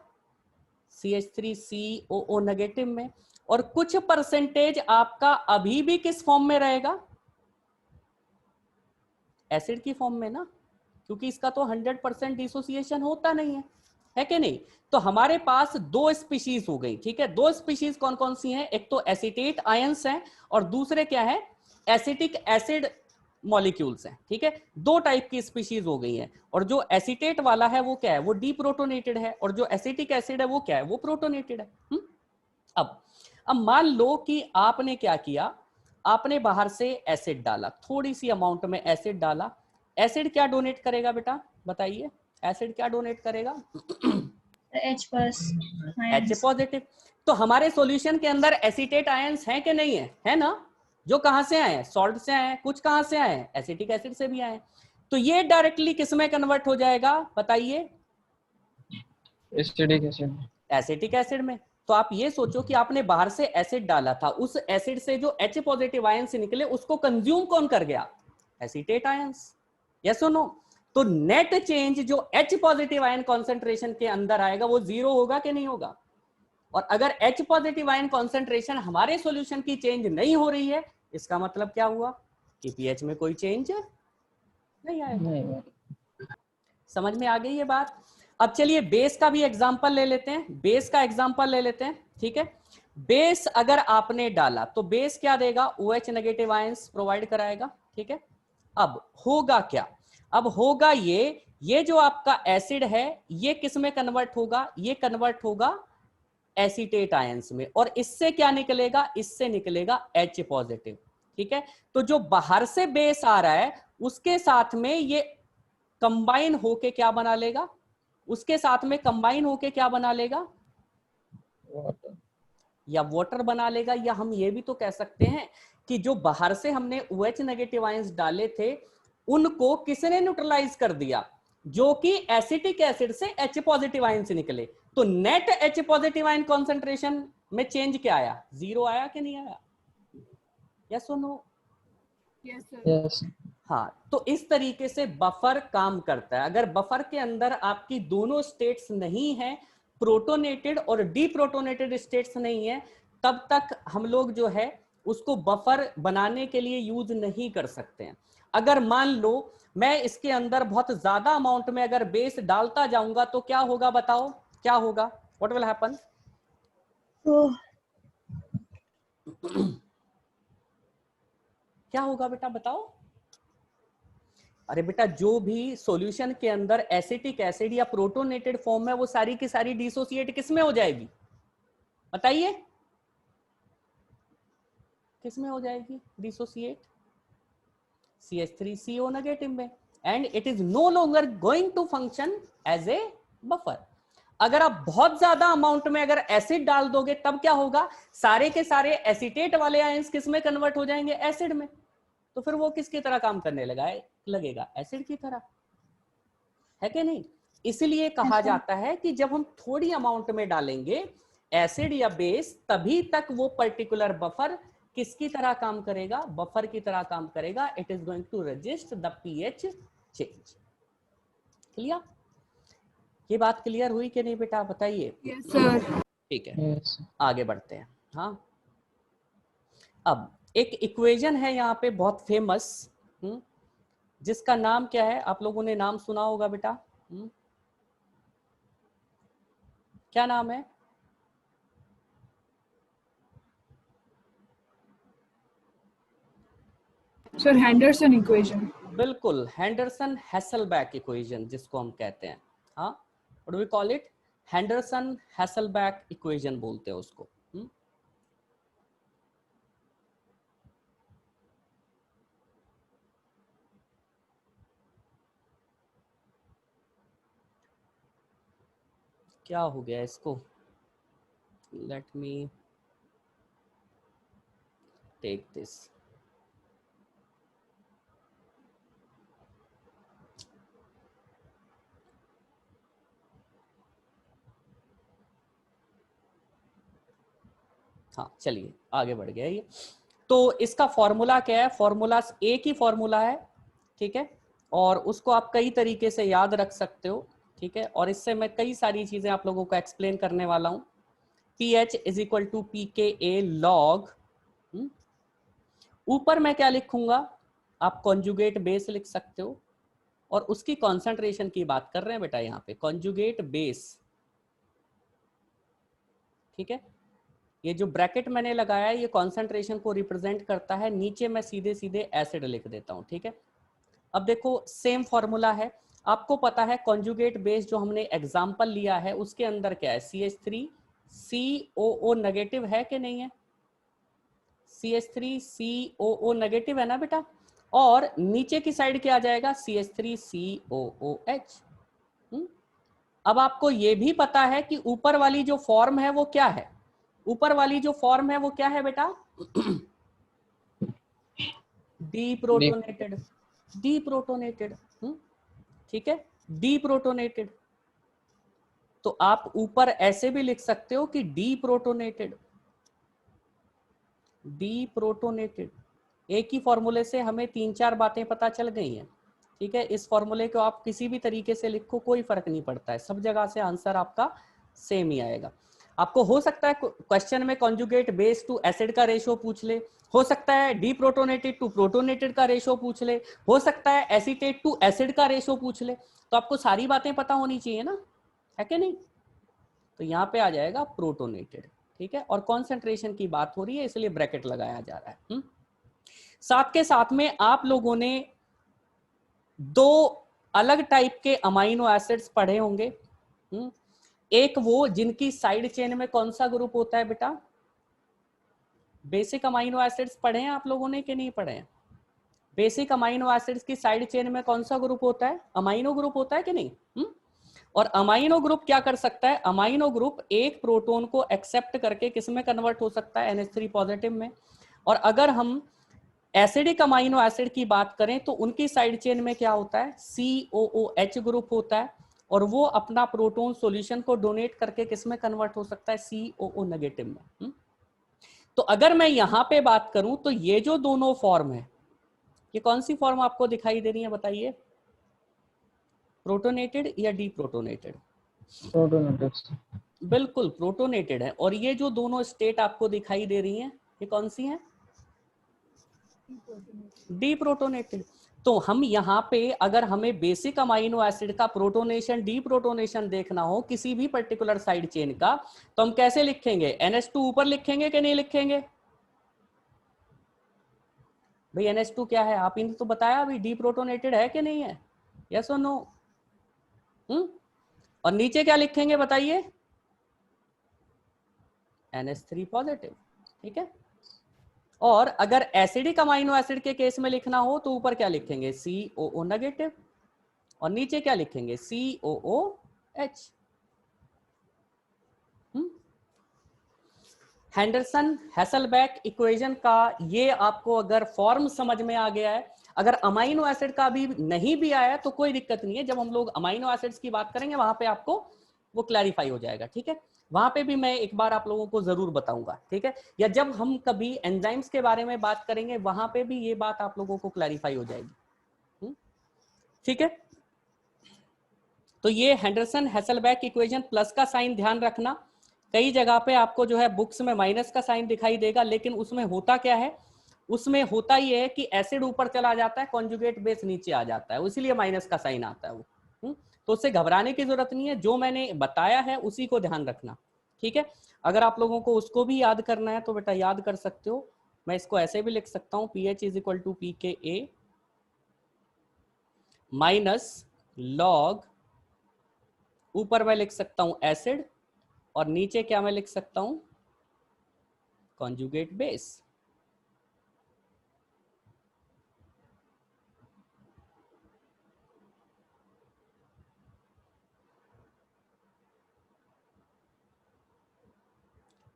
CH3COO नेगेटिव में, और कुछ परसेंटेज आपका अभी भी किस फॉर्म में रहेगा, एसिड की फॉर्म में ना, क्योंकि इसका तो 100% डिसोसिएशन होता नहीं है कि नहीं। तो हमारे पास दो स्पीशीज हो गई, ठीक है। दो स्पीशीज कौन कौन सी हैं, एक तो एसीटेट आयंस हैं और दूसरे क्या है, एसिटिक एसिड मॉलिक्यूल्स हैं, ठीक है। दो टाइप की स्पीशीज हो गई हैं, और जो एसीटेट वाला है वो क्या है, वो डीप्रोटोनेटेड है, और जो एसिटिक एसिड है वो क्या है, वो प्रोटोनेटेड है। अब मान लो कि आपने क्या किया, आपने बाहर से एसिड डाला, थोड़ी सी अमाउंट में एसिड डाला। एसिड क्या डोनेट करेगा बेटा, बताइए, एसिड क्या डोनेट करेगा, H+ H ions. पॉजिटिव। तो हमारे सॉल्यूशन के अंदर एसीटेट आयंस हैं कि नहीं है ना, जो कहां से आए हैं, सॉल्ट से आए हैं, कुछ कहां से आए हैं, एसिटिक एसिड से भी आए हैं। तो ये डायरेक्टली किस में कन्वर्ट हो जाएगा, बताइए, एसिडिक एसिड, एसिटिक एसिड में। तो आप ये सोचो कि आपने बाहर से एसिड डाला था, उस एसिड से जो H पॉजिटिव आयंस निकले उसको कंज्यूम कौन कर गया, एसीटेट आयंस, यस और नो। तो नेट चेंज जो H पॉजिटिव आयन कॉन्सेंट्रेशन के अंदर आएगा वो जीरो होगा कि नहीं होगा। और अगर H पॉजिटिव आयन कॉन्सेंट्रेशन हमारे सॉल्यूशन की चेंज नहीं हो रही है, इसका मतलब क्या हुआ कि पीएच में कोई चेंज नहीं आएगा। नहीं, समझ में आ गई ये बात। अब चलिए बेस का भी एग्जांपल ले लेते हैं, बेस का एग्जांपल ले लेते हैं, ठीक है। बेस अगर आपने डाला तो बेस क्या देगा, OH नेगेटिव आयंस प्रोवाइड कराएगा, ठीक है। अब होगा क्या, अब होगा ये जो आपका एसिड है ये किस में कन्वर्ट होगा, ये कन्वर्ट होगा एसीटेट आयंस में, और इससे क्या निकलेगा, इससे निकलेगा H पॉजिटिव, ठीक है। तो जो बाहर से बेस आ रहा है उसके साथ में ये कंबाइन होके क्या बना लेगा, उसके साथ में कंबाइन होके क्या बना लेगा, वाटर, या वाटर बना लेगा। या हम ये भी तो कह सकते हैं कि जो बाहर से हमने OH नेगेटिव आयंस डाले थे उनको किसने न्यूट्रलाइज कर दिया, जो कि एसिटिक एसिड से H पॉजिटिव आयंस निकले। तो net H positive ion concentration में चेंज क्या आया, जीरो आया कि नहीं आया, यस और नो। यस, हाँ, तो इस तरीके से बफर काम करता है। अगर बफर के अंदर आपकी दोनों स्टेट्स नहीं है, प्रोटोनेटेड और डीप्रोटोनेटेड स्टेट्स नहीं है, तब तक हम लोग जो है उसको बफर बनाने के लिए यूज नहीं कर सकते हैं। अगर मान लो मैं इसके अंदर बहुत ज्यादा अमाउंट में अगर बेस डालता जाऊंगा तो क्या होगा, बताओ क्या होगा, व्हाट विल हैपन, Oh, क्या होगा बेटा बताओ। अरे बेटा जो भी सॉल्यूशन के अंदर एसिटिक एसिड या प्रोटोनेटेड फॉर्म है वो सारी की सारी डिसोसिएट किस में हो जाएगी, बताइए, किस में हो जाएगी डिसोसिएट, CH3CO नेगेटिव में, and it is no longer going to function as a buffer. अगर आप बहुत ज्यादा अमाउंट में अगर एसिड डाल दोगे तब क्या होगा, सारे के सारे एसिटेट वाले आयंस किस में कन्वर्ट हो जाएंगे, एसिड में। तो फिर वो किसकी तरह काम करने लगेगा, एसिड की तरह, है कि नहीं। इसलिए कहा अच्छा। जाता है कि जब हम थोड़ी अमाउंट में डालेंगे एसिड या बेस तभी तक वो पर्टिकुलर बफर किसकी तरह काम करेगा, बफर की तरह काम करेगा। It is going to resist the pH change. Clear, ये बात क्लियर हुई कि नहीं बेटा, बताइए। Yes sir. ठीक है, यस, आगे बढ़ते हैं। हाँ, अब एक इक्वेशन है यहाँ पे बहुत फेमस, जिसका नाम क्या है, आप लोगों ने नाम सुना होगा बेटा, क्या नाम है, सर हैंडरसन इक्वेशन। बिल्कुल, हैंडरसन हैसलबैक इक्वेशन जिसको हम कहते हैं। हाँ, what do we call it, Henderson Hasselbalch equation बोलते हैं उसको। क्या हो गया इसको, लेट मी टेक दिस, हाँ चलिए आगे बढ़ गया ये। तो इसका फॉर्मूला क्या है, फॉर्मूला एक ही फॉर्मूला है, ठीक है, और उसको आप कई तरीके से याद रख सकते हो, ठीक है, और इससे मैं कई सारी चीजें आप लोगों को एक्सप्लेन करने वाला हूं। pH is equal to pKa log, ऊपर मैं क्या लिखूंगा, आप कॉन्जुगेट बेस लिख सकते हो, और उसकी कॉन्सेंट्रेशन की बात कर रहे हैं बेटा यहाँ पे, कॉन्जुगेट बेस, ठीक है, ये जो ब्रैकेट मैंने लगाया है ये कॉन्सेंट्रेशन को रिप्रेजेंट करता है, नीचे मैं सीधे सीधे एसिड लिख देता हूं, ठीक है। अब देखो सेम फॉर्मूला है, आपको पता है कॉन्जुगेट बेस जो हमने एग्जाम्पल लिया है उसके अंदर क्या है, CH3COO नेगेटिव है कि नहीं है, CH3COO नेगेटिव है ना बेटा, और नीचे की साइड क्या आ जाएगा, CH3COOH। अब आपको ये भी पता है कि ऊपर वाली जो फॉर्म है वो क्या है, ऊपर वाली जो फॉर्म है वो क्या है बेटा, डीप्रोटोनेटेड, डीप्रोटोनेटेड, ठीक है, डीप्रोटोनेटेड। तो आप ऊपर ऐसे भी लिख सकते हो कि डीप्रोटोनेटेड, डीप्रोटोनेटेड। एक ही फॉर्मूले से हमें 3-4 बातें पता चल गई हैं, ठीक है। इस फॉर्मूले को आप किसी भी तरीके से लिखो, कोई फर्क नहीं पड़ता है, सब जगह से आंसर आपका सेम ही आएगा। आपको हो सकता है क्वेश्चन में कॉन्जुगेट बेस टू एसिड का रेशियो पूछ ले, हो सकता है डीप्रोटोनेटेड टू प्रोटोनेटेड का रेशियो पूछ ले, हो सकता है एसीटेट टू एसिड का रेशियो पूछ ले, तो आपको सारी बातें पता होनी चाहिए ना, है कि नहीं। तो यहाँ पे आ जाएगा प्रोटोनेटेड, ठीक है, और कॉन्सेंट्रेशन की बात हो रही है इसलिए ब्रैकेट लगाया जा रहा है। साथ के साथ में आप लोगों ने 2 अलग टाइप के अमाइनो एसिड्स पढ़े होंगे, एक वो जिनकी साइड चेन में कौन सा ग्रुप होता है बेटा, बेसिक अमाइनो एसिड्स पढ़े हैं आप लोगों ने कि नहीं पढ़े हैं, बेसिक अमाइनो एसिड्स की साइड चेन में कौन सा ग्रुप होता है, अमाइनो ग्रुप होता है कि नहीं। और अमाइनो ग्रुप क्या कर सकता है, अमाइनो ग्रुप एक प्रोटोन को एक्सेप्ट करके किस में कन्वर्ट हो सकता है, NH3 पॉजिटिव में। और अगर हम एसिडिक अमाइनो एसिड की बात करें तो उनकी साइड चेन में क्या होता है, COOH ग्रुप होता है, और वो अपना प्रोटोन सॉल्यूशन को डोनेट करके किस में कन्वर्ट हो सकता है, COO नेगेटिव में। तो अगर मैं यहां पे बात करूं तो ये जो दोनों फॉर्म है, ये कौन सी फॉर्म आपको दिखाई दे रही है बताइए, प्रोटोनेटेड या डीप्रोटोनेटेड, प्रोटोनेटेड, बिल्कुल प्रोटोनेटेड है। और ये जो दोनों स्टेट आपको दिखाई दे रही हैं ये कौन सी हैं, डीप्रोटोनेटेड। तो हम यहाँ पे अगर हमें बेसिक अमाइनो एसिड का प्रोटोनेशन डीप्रोटोनेशन देखना हो किसी भी पर्टिकुलर साइड चेन का, तो हम कैसे लिखेंगे, NH2 ऊपर लिखेंगे कि नहीं लिखेंगे भाई, NH2 क्या है, आप इन्हें तो बताया अभी, डीप्रोटोनेटेड है कि नहीं है, यस और नो। और नीचे क्या लिखेंगे बताइए, NH3 पॉजिटिव, ठीक है। और अगर एसिडिक अमाइनो एसिड के केस में लिखना हो तो ऊपर क्या लिखेंगे, COO नेगेटिव, और नीचे क्या लिखेंगे, COOH। हेंडरसन हेसलबैक इक्वेशन का ये आपको अगर फॉर्म समझ में आ गया है, अगर अमाइनो एसिड का भी नहीं भी आया तो कोई दिक्कत नहीं है, जब हम लोग अमाइनो एसिड्स की बात करेंगे वहां पे आपको वो क्लैरिफाई हो जाएगा, ठीक है। वहां पे भी मैं एक बार आप लोगों को जरूर बताऊंगा, ठीक है, या जब हम कभी एंजाइम्स के बारे में बात करेंगे वहां पे भी ये बात आप लोगों को क्लैरिफाई हो जाएगी, ठीक है। तो ये हेंडरसन हेसलबैक इक्वेशन, प्लस का साइन ध्यान रखना, कई जगह पे आपको जो है बुक्स में माइनस का साइन दिखाई देगा, लेकिन उसमें होता क्या है, उसमें होता ये है कि एसिड ऊपर चला जाता है, कॉन्जुगेट बेस नीचे आ जाता है, इसीलिए माइनस का साइन आता है वो। तो उससे घबराने की जरूरत नहीं है, जो मैंने बताया है उसी को ध्यान रखना, ठीक है। अगर आप लोगों को उसको भी याद करना है तो बेटा याद कर सकते हो, मैं इसको ऐसे भी लिख सकता हूं, pH is equal to pKa minus log, ऊपर मैं लिख सकता हूं एसिड और नीचे क्या मैं लिख सकता हूं, कॉन्जुगेट बेस।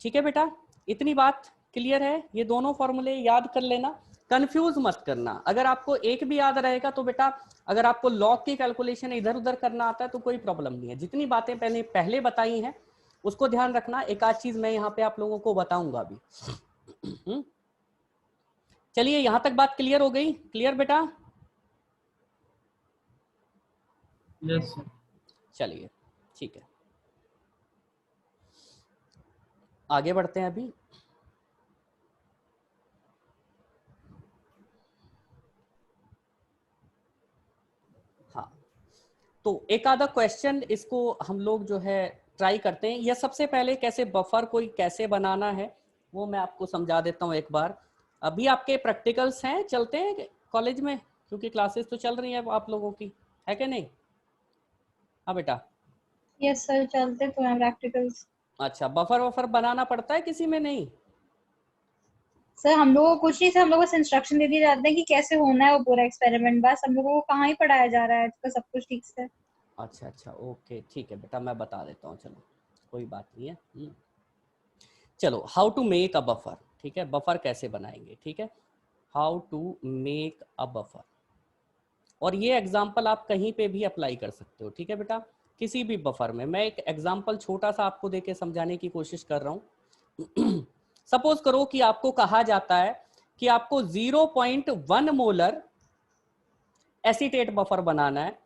ठीक है बेटा, इतनी बात क्लियर है, ये दोनों फॉर्मूले याद कर लेना, कंफ्यूज मत करना। अगर आपको एक भी याद रहेगा तो बेटा, अगर आपको लॉग की कैलकुलेशन इधर उधर करना आता है तो कोई प्रॉब्लम नहीं है, जितनी बातें पहले बताई हैं उसको ध्यान रखना। एक आध चीज मैं यहाँ पे आप लोगों को बताऊंगा अभी। चलिए यहां तक बात क्लियर हो गई? क्लियर बेटा? Yes, sir. चलिए ठीक है, आगे बढ़ते हैं अभी। हाँ, तो एक आधा क्वेश्चन इसको हम लोग जो है ट्राई करते हैं, या सबसे पहले कैसे बफर कोई कैसे बनाना है वो मैं आपको समझा देता हूँ एक बार। अभी आपके प्रैक्टिकल्स हैं, चलते हैं कॉलेज में, क्योंकि क्लासेस तो चल रही हैं आप लोगों की, है कि नहीं? हाँ बेटा। यस सर, चलते तो हैं प्रैक्टिकल्स। अच्छा, बफर वफर बनाना पड़ता है किसी में? नहीं? सर हम लोगों को कुछ नहीं, सर हम लोगों को इंस्ट्रक्शन दे दिए जाते हैं कि कैसे होना है वो पूरा एक्सपेरिमेंट, बस हम लोगों को कहाँ ही पढ़ाया जा रहा है आजकल सब कुछ ठीक से। अच्छा अच्छा, ओके ठीक है बेटा, मैं बता देता हूँ, चलो कोई बात नहीं है। चलो, how to make a buffer, ठीक है, बफर कैसे बनाएंगे, ठीक है, how to make a buffer. और ये एग्जाम्पल आप कहीं पे भी अप्लाई कर सकते हो, ठीक है बेटा, किसी भी बफर में। मैं एक एग्जाम्पल छोटा सा आपको देके समझाने की कोशिश कर रहा हूँ। सपोज करो कि आपको कहा जाता है कि आपको 0.1 मोलर एसीटेट बफर बनाना है,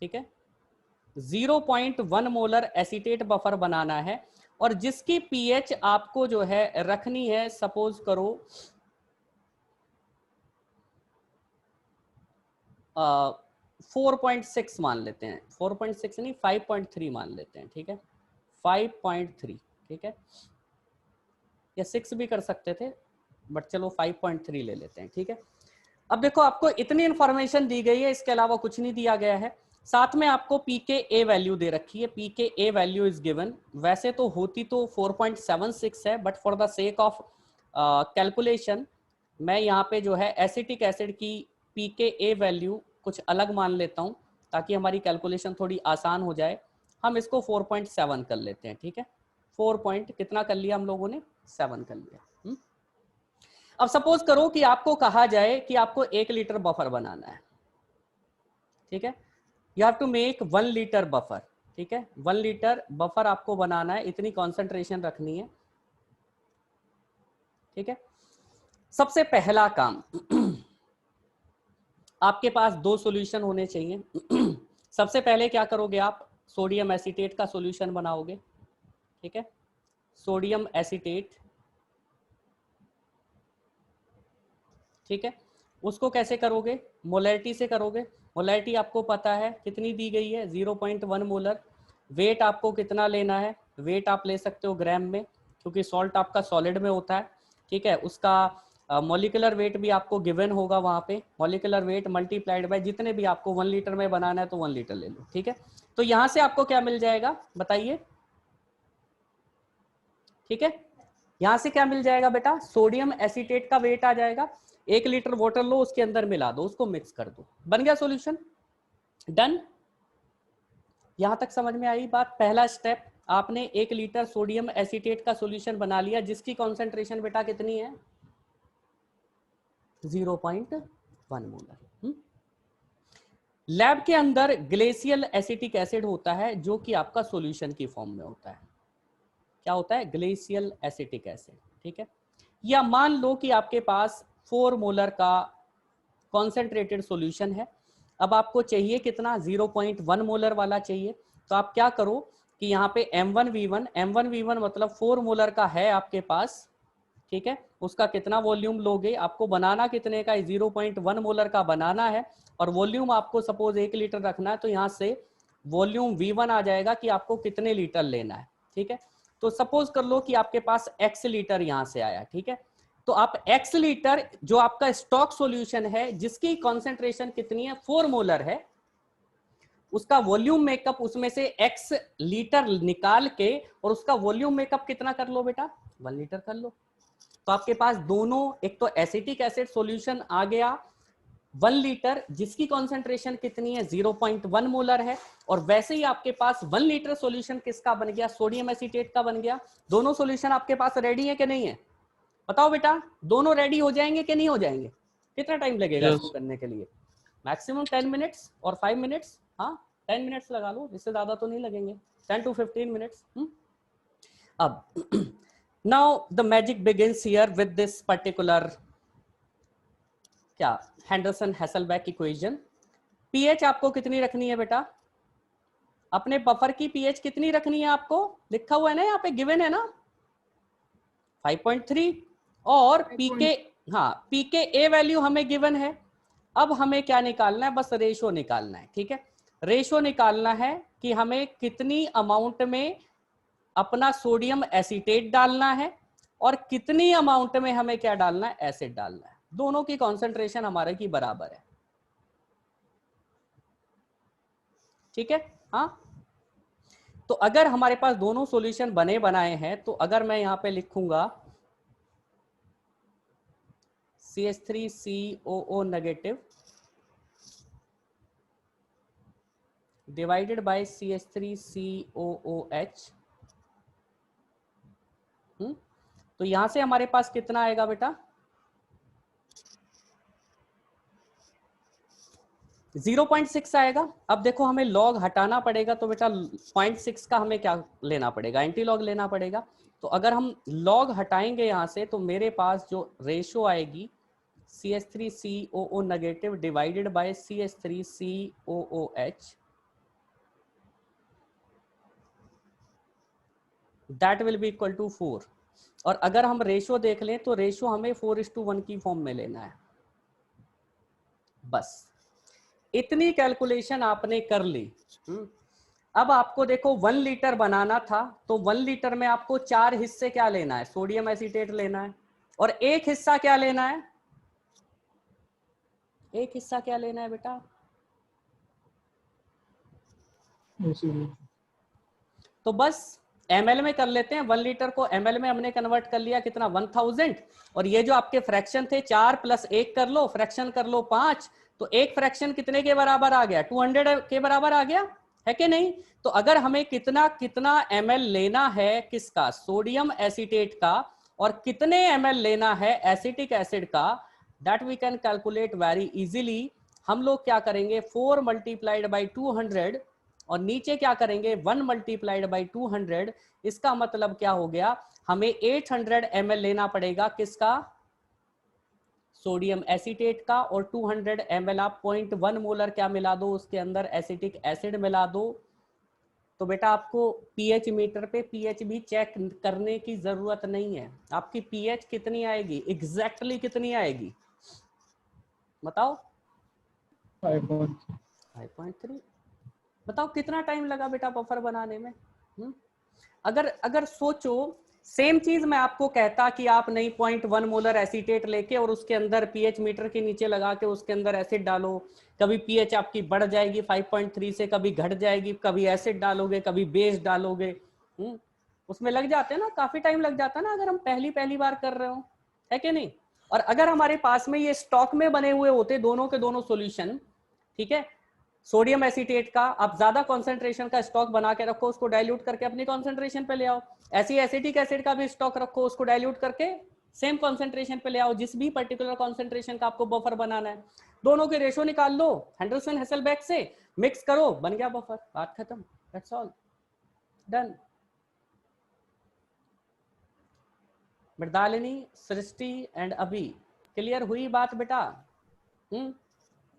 ठीक है, 0.1 मोलर एसीटेट बफर बनाना है, और जिसकी पीएच आपको जो है रखनी है, सपोज करो 4.6 मान लेते हैं, 4.6 नहीं 5.3 मान लेते हैं, ठीक है, 5.3, ठीक है, या 6 भी कर सकते थे, बट चलो 5.3 ले लेते हैं, ठीक है। अब देखो आपको इतनी इंफॉर्मेशन दी गई है, इसके अलावा कुछ नहीं दिया गया है। साथ में आपको पीके ए वैल्यू दे रखी है, पीके ए वैल्यू इज गिवन। वैसे तो होती तो 4.76 है, but for the sake of calculation मैं यहाँ पे जो है एसिटिक एसिड की पीके ए वैल्यू कुछ अलग मान लेता हूँ, ताकि हमारी कैलकुलेशन थोड़ी आसान हो जाए। हम इसको 4.7 कर लेते हैं, ठीक है, 4 पॉइंट कितना कर लिया हम लोगों ने, 7 कर लिया। अब सपोज करो कि आपको कहा जाए कि आपको 1 लीटर बफर बनाना है, ठीक है, you have to make 1 litre buffer, ठीक है, 1 लीटर बफर आपको बनाना है, इतनी कॉन्सेंट्रेशन रखनी है, ठीक है। सबसे पहला काम, आपके पास 2 सॉल्यूशन होने चाहिए। सबसे पहले क्या करोगे आप, सोडियम एसीटेट का सॉल्यूशन बनाओगे, ठीक है, सोडियम एसीटेट, ठीक है। उसको कैसे करोगे, मोलैरिटी से करोगे। मोलैरिटी आपको पता है कितनी दी गई है, 0.1 मोलर। वेट आपको कितना लेना है, वेट आप ले सकते हो ग्राम में, क्योंकि सॉल्ट आपका सॉलिड में होता है, ठीक है। उसका मॉलिक्यूलर वेट भी आपको गिवन होगा वहाँ पे, मॉलिक्यूलर वेट मल्टीप्लाइड बाय जितने भी आपको 1 लीटर में बनाना है तो 1 लीटर ले लो, ठीक है। तो यहाँ से आपको क्या मिल जाएगा बताइए, ठीक है, यहाँ से क्या मिल जाएगा बेटा, सोडियम एसीटेट का वेट आ जाएगा। 1 लीटर वाटर लो, उसके अंदर मिला दो, उसको मिक्स कर दो, बन गया सॉल्यूशन, डन। यहां तक समझ में आई बात? पहला स्टेप, आपने 1 लीटर सोडियम एसीटेट का सॉल्यूशन बना लिया, जिसकी कॉन्सेंट्रेशन बेटा कितनी है, 0.1 मोलर। लैब के अंदर ग्लेशियल एसिटिक एसिड होता है, जो कि आपका सॉल्यूशन की फॉर्म में होता है। क्या होता है, ग्लेशियल एसिटिक एसिड, ठीक है। या मान लो कि आपके पास 4 मोलर का कॉन्सेंट्रेटेड सॉल्यूशन है। अब आपको चाहिए कितना, 0.1 मोलर वाला चाहिए। तो आप क्या करो कि यहाँ पे M1V1 मतलब 4 मोलर का है आपके पास, ठीक है। उसका कितना वॉल्यूम लोगे, आपको बनाना कितने का, 0.1 मोलर का बनाना है, और वॉल्यूम आपको सपोज 1 लीटर रखना है, तो यहाँ से वॉल्यूम V1 आ जाएगा कि आपको कितने लीटर लेना है, ठीक है। तो सपोज कर लो कि आपके पास X लीटर यहाँ से आया, ठीक है। तो आप X लीटर जो आपका स्टॉक सॉल्यूशन है, जिसकी कॉन्सेंट्रेशन कितनी है, 4 मोलर है, उसका वॉल्यूम मेकअप उसमें से X लीटर निकाल के, और उसका वॉल्यूम मेकअप कितना कर लो बेटा, 1 लीटर कर लो। तो आपके पास दोनों, एक तो एसिटिक एसिड सॉल्यूशन आ गया 1 लीटर, जिसकी कॉन्सेंट्रेशन कितनी है, 0.1 मोलर है, और वैसे ही आपके पास 1 लीटर सॉल्यूशन किसका बन गया, सोडियम एसीटेट का बन गया। दोनों सॉल्यूशन आपके पास रेडी है कि नहीं है, बताओ बेटा, दोनों रेडी हो जाएंगे कि नहीं हो जाएंगे? कितना टाइम लगेगा Yes. इसको करने के लिए? मैक्सिमम 10 मिनट्स और 5 मिनट्स, हाँ 10 मिनट्स लगा लो, इससे ज्यादा तो नहीं लगेंगे, 10 to 15 मिनट्स। अब Now the magic begins here with this particular क्या हेंडरसन हैसलबैक इक्वेशन। पीएच आपको कितनी रखनी है बेटा? अपने बफर की पीएच कितनी रखनी है आपको? लिखा हुआ है ना यहाँ पे, गिवन है ना 5.3 और पीके, हाँ पीके ए वैल्यू हमें गिवन है। अब हमें क्या निकालना है? बस रेशो निकालना है। ठीक है, रेशो निकालना है कि हमें कितनी अमाउंट में अपना सोडियम एसीटेट डालना है और कितनी अमाउंट में हमें क्या डालना है? एसिड डालना है। दोनों की कॉन्सेंट्रेशन हमारे की बराबर है। ठीक है, हाँ। तो अगर हमारे पास दोनों सॉल्यूशन बने बनाए हैं तो अगर मैं यहां पे लिखूंगा CH3COO negative divided by CH3COOH, तो यहां से हमारे पास कितना आएगा बेटा? 0.6 आएगा। अब देखो हमें लॉग हटाना पड़ेगा, तो बेटा 0.6 का हमें क्या लेना पड़ेगा? एंटी लॉग लेना पड़ेगा। तो अगर हम लॉग हटाएंगे यहां से तो मेरे पास जो रेशो आएगी CH3COO negative divided by CH3COOH, that will be equal to 4। और अगर हम रेशो देख लें तो रेशो हमें 4:1 की फॉर्म में लेना है। बस इतनी कैलकुलेशन आपने कर ली। अब आपको देखो 1 लीटर बनाना था, तो 1 लीटर में आपको 4 हिस्से क्या लेना है? सोडियम एसीटेट लेना है। और एक हिस्सा क्या लेना है? एक हिस्सा क्या लेना है बेटा? तो बस ml में कर लेते हैं। 1 लीटर को ml में हमने कन्वर्ट कर लिया, कितना? 1000। और ये जो आपके फ्रैक्शन थे 4 + 1 कर लो, फ्रैक्शन कर लो 5, तो एक फ्रैक्शन कितने के बराबर आ गया? 200 के बराबर आ गया, है कि नहीं? तो अगर हमें कितना कितना ml लेना है किसका? सोडियम एसीटेट का, और कितने ml लेना है एसिटिक एसिड का, that we can calculate very easily. हम लोग क्या करेंगे? 4 × 200 और नीचे क्या करेंगे? 1 × 200। इसका मतलब क्या हो गया? हमें 800 ml लेना पड़ेगा किसका? सोडियम एसीटेट का। और 200 ml आप 0.1 मोलर क्या मिला दो उसके अंदर? एसिटिक एसिड मिला दो। तो बेटा आपको पीएच मीटर पे पीएच भी चेक करने की जरूरत नहीं है। आपकी पीएच कितनी आएगी? एग्जैक्टली कितनी आएगी बताओ? 5.3। बताओ कितना टाइम लगा बेटा बफर बनाने में? अगर सोचो, सेम चीज मैं आपको कहता कि आप नहीं 0.1 मोलर एसीटेट लेके और उसके अंदर पीएच मीटर के नीचे लगा के उसके अंदर एसिड डालो, कभी पीएच आपकी बढ़ जाएगी 5.3 से, कभी घट जाएगी, कभी एसिड डालोगे, कभी बेस डालोगे, उसमें लग जाते हैं ना, काफी टाइम लग जाता है ना अगर हम पहली बार कर रहे हो, है कि नहीं? और अगर हमारे पास में ये स्टॉक में बने हुए होते दोनों के दोनों सॉल्यूशन, ठीक है, सोडियम एसीटेट का आप ज्यादा कॉन्सेंट्रेशन का स्टॉक बना के रखो, उसको डाइल्यूट करके अपनी कॉन्सेंट्रेशन पे ले आओ। ऐसी एसिटिक एसिड का भी स्टॉक रखो, उसको डाइल्यूट करके सेम कॉन्सेंट्रेशन पे ले आओ, जिस भी पर्टिकुलर कॉन्सेंट्रेशन का आपको बफर बनाना है। दोनों के रेशो निकाल लो हेंडरसन हैसलबैक से, मिक्स करो, बन गया बफर, बात खत्म, that's all, done. Mridalini, Srishti and अभी क्लियर हुई बात बेटा?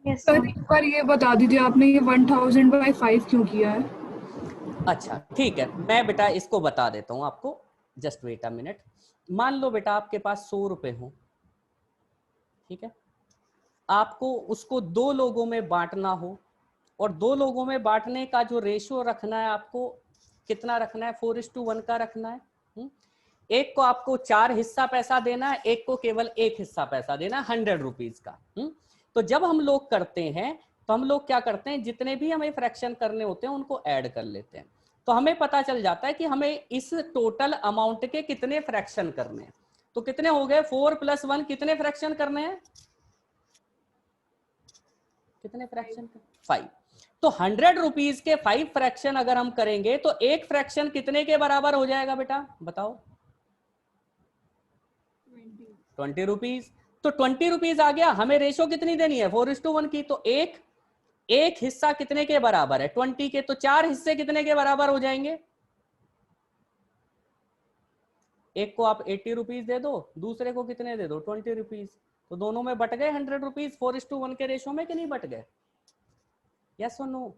Yes, sir sir. एक बार ये बता दीजिए आपने ये 1000/5 क्यों किया है? अच्छा ठीक है, मैं बेटा इसको बता देता हूं आपको, जस्ट वेट अ मिनट। मान लो बेटा आपके पास 100 रुपए हो, ठीक है, आपको उसको 2 लोगों में बांटना हो, और 2 लोगों में बांटने का जो रेशियो रखना है आपको, कितना रखना है? 4:1 का रखना है। एक को आपको 4 हिस्सा पैसा देना है, एक को केवल 1 हिस्सा पैसा देना है 100 रुपीज का। तो जब हम लोग करते हैं तो हम लोग क्या करते हैं, जितने भी हमें फ्रैक्शन करने होते हैं उनको ऐड कर लेते हैं, तो हमें पता चल जाता है कि हमें इस टोटल अमाउंट के कितने फ्रैक्शन करने हैं। तो कितने हो गए? 4 + 1 कितने फ्रैक्शन करने हैं? कितने फ्रैक्शन? 5। तो 100 रुपीज के 5 फ्रैक्शन अगर हम करेंगे तो एक फ्रैक्शन कितने के बराबर हो जाएगा बेटा बताओ? 20 रुपीज। तो 20 रुपीज आ गया। हमें रेशो कितनी देनी है? 4:1 की। तो एक हिस्सा कितने के बराबर है? 20 के। तो 4 हिस्से कितने के बराबर हो जाएंगे? एक को आप 80 रुपीज दे दो, दूसरे को कितने दे दो 20 रुपीज, तो दोनों में बट गए 100 रुपीज 4:1 के रेशो में कि नहीं बट गए? यस और नो?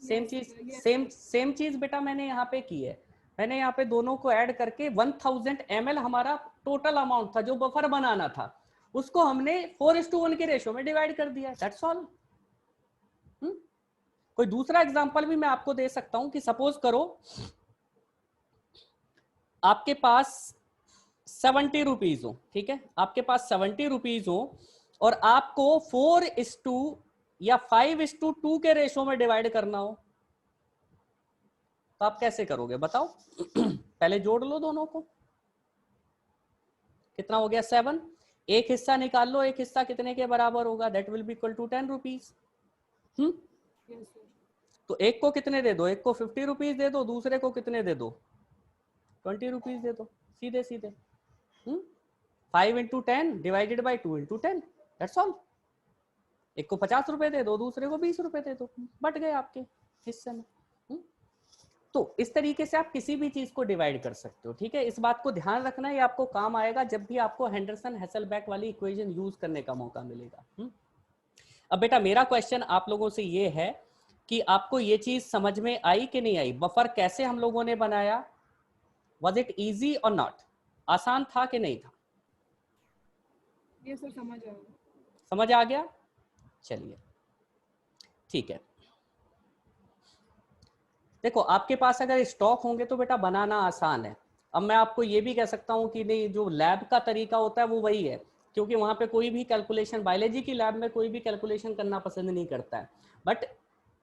सेम चीज सेम चीज बेटा मैंने यहाँ पे की है। मैंने यहाँ पे दोनों को ऐड करके 1000 ml हमारा टोटल अमाउंट था जो बफर बनाना था, उसको हमने 4:1 के रेशो में डिवाइड कर दिया। That's all. कोई दूसरा एग्जांपल भी मैं आपको दे सकता हूं कि सपोज करो आपके पास 70 रुपीज हो, ठीक है, आपके पास 70 रुपीज हो और आपको 4:2 या 5:2 के रेशो में डिवाइड करना हो, तो आप कैसे करोगे बताओ? पहले जोड़ लो दोनों को, कितना हो गया 7, एक हिस्सा निकाल लो, एक हिस्सा कितने के बराबर होगा? That will be equal to 10 rupees. तो एक को कितने दे दो? एक को 50 रुपीज दे दो, दूसरे को कितने दे दो? 20 रुपीज दे दो, सीधे सीधे। 5 × 10 डिवाइडेड बाई 2 × 10, दैट्स ऑल। एक को 50 रुपए दे दो, दूसरे को 20 रुपए दे दो, बट गए आपके हिस्से में। तो इस तरीके से आप किसी भी चीज को डिवाइड कर सकते हो, ठीक है। इस बात को ध्यान रखना, ये आपको काम आएगा जब भी आपको हेंडरसन हेसलबैक वाली इक्वेशन यूज करने का मौका मिलेगा। अब बेटा मेरा क्वेश्चन आप लोगों से ये है कि आपको ये चीज समझ में आई कि नहीं आई? बफर कैसे हम लोगों ने बनाया? Was it easy or not? आसान था कि नहीं था? ये सर समझ आ गया। समझ आ गया? चलिए ठीक है। देखो आपके पास अगर स्टॉक होंगे तो बेटा बनाना आसान है। अब मैं आपको ये भी कह सकता हूं कि नहीं, जो लैब का तरीका होता है वो वही है, क्योंकि वहां पे कोई भी कैलकुलेशन, बायोलॉजी की लैब में कोई भी कैलकुलेशन करना पसंद नहीं करता है। बट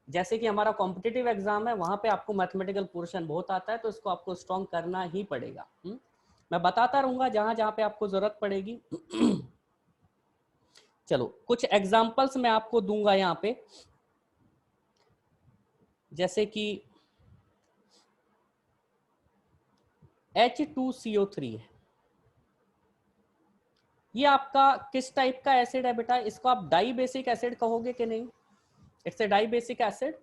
जैसे कि हमारा कॉम्पिटिटिव एग्जाम है, वहां पे आपको मैथमेटिकल पोर्शन बहुत आता है, तो इसको आपको स्ट्रॉन्ग करना ही पड़ेगा। मैं बताता रहूंगा जहां जहां पे आपको जरूरत पड़ेगी। चलो कुछ एग्जाम्पल्स मैं आपको दूंगा यहाँ पे, जैसे कि H2CO3 है, ये आपका किस टाइप का एसिड है बेटा? इसको आप डाई बेसिक एसिड कहोगे कि नहीं? It's a dibasic acid,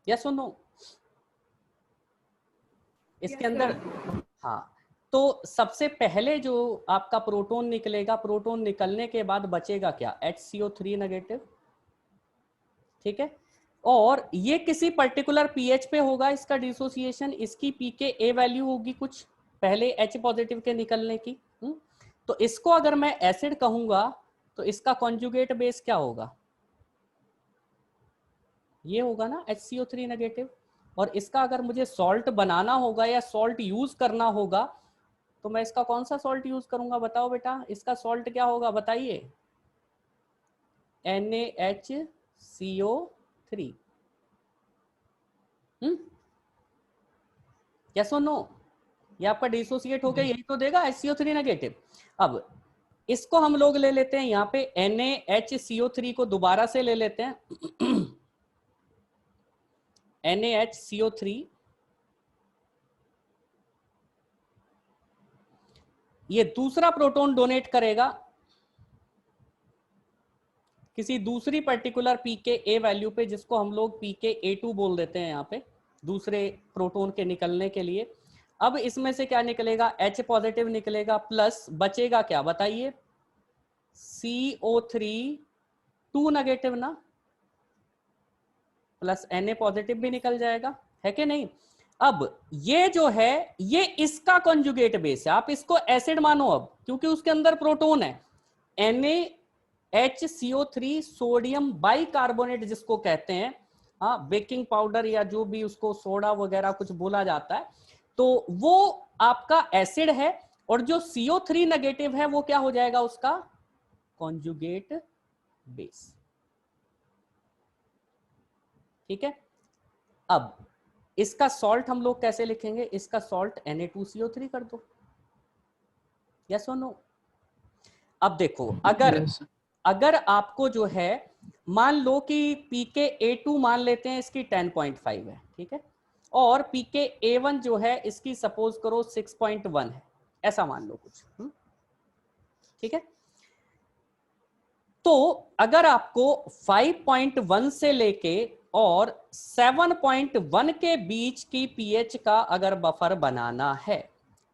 yes और नो? इसके अंदर हाँ, तो सबसे पहले जो आपका प्रोटॉन निकलेगा, प्रोटॉन निकलने के बाद बचेगा क्या? HCO3 नेगेटिव, ठीक है। और ये किसी पर्टिकुलर पीएच पे होगा इसका डिसोसिएशन, इसकी pKa वैल्यू होगी कुछ पहले H पॉजिटिव के निकलने की। तो इसको अगर मैं एसिड कहूंगा तो इसका कॉन्जुगेट बेस क्या होगा? ये होगा ना HCO3 नेगेटिव। और इसका अगर मुझे सॉल्ट बनाना होगा या सॉल्ट यूज करना होगा तो मैं इसका कौन सा सॉल्ट यूज करूंगा बताओ बेटा? इसका सॉल्ट क्या होगा बताइए? NaHCO3। यस और नो? ये आपका डिसोसिएट होकर यही तो देगा HCO3 नेगेटिव। अब इसको हम लोग ले लेते हैं यहाँ पे NaHCO3 को दोबारा से ले लेते हैं। NaHCO3, ये दूसरा प्रोटॉन डोनेट करेगा किसी दूसरी पर्टिकुलर pKa वैल्यू पे, जिसको हम लोग pKa2 बोल देते हैं यहाँ पे, दूसरे प्रोटॉन के निकलने के लिए। अब इसमें से क्या निकलेगा? H पॉजिटिव निकलेगा, प्लस बचेगा क्या बताइए? CO3 2 नेगेटिव ना, प्लस Na पॉजिटिव भी निकल जाएगा, है कि नहीं? अब ये जो है ये इसका कॉन्जुगेट बेस है, आप इसको एसिड मानो अब, क्योंकि उसके अंदर प्रोटॉन है। NaHCO3 सोडियम बाइकार्बोनेट जिसको कहते हैं, हाँ, बेकिंग पाउडर या जो भी उसको सोडा वगैरह कुछ बोला जाता है, तो वो आपका एसिड है। और जो CO3 नेगेटिव है वो क्या हो जाएगा? उसका कॉन्जुगेट बेस, ठीक है। अब इसका सॉल्ट हम लोग कैसे लिखेंगे? इसका सॉल्ट Na2CO3 कर दो, यस और नो? अब देखो अगर आपको जो है, मान लो कि pKa2 मान लेते हैं इसकी 10.5 है, ठीक है, और pKa1 जो है इसकी सपोज करो 6.1 है, ऐसा मान लो कुछ, ठीक है। तो अगर आपको 5.1 से लेके और 7.1 के बीच की पीएच का अगर बफर बनाना है,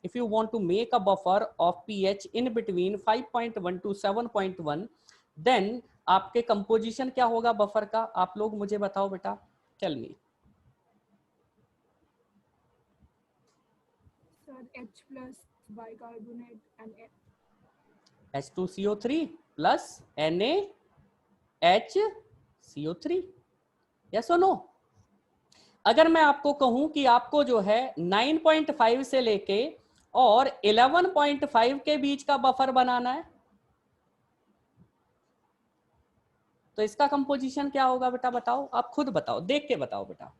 if you want to make a buffer of pH in between 5.1 to 7.1, then आपके कंपोजिशन क्या होगा बफर का, आप लोग मुझे बताओ बेटा, tell me. Sir H plus bicarbonate and H2CO3 plus NaHCO3, yes और नो? अगर मैं आपको कहूं कि आपको जो है 9.5 से लेके और 11.5 के बीच का बफर बनाना है, तो इसका कंपोजिशन क्या होगा बेटा, बताओ, आप खुद बताओ, देख के बताओ बेटा।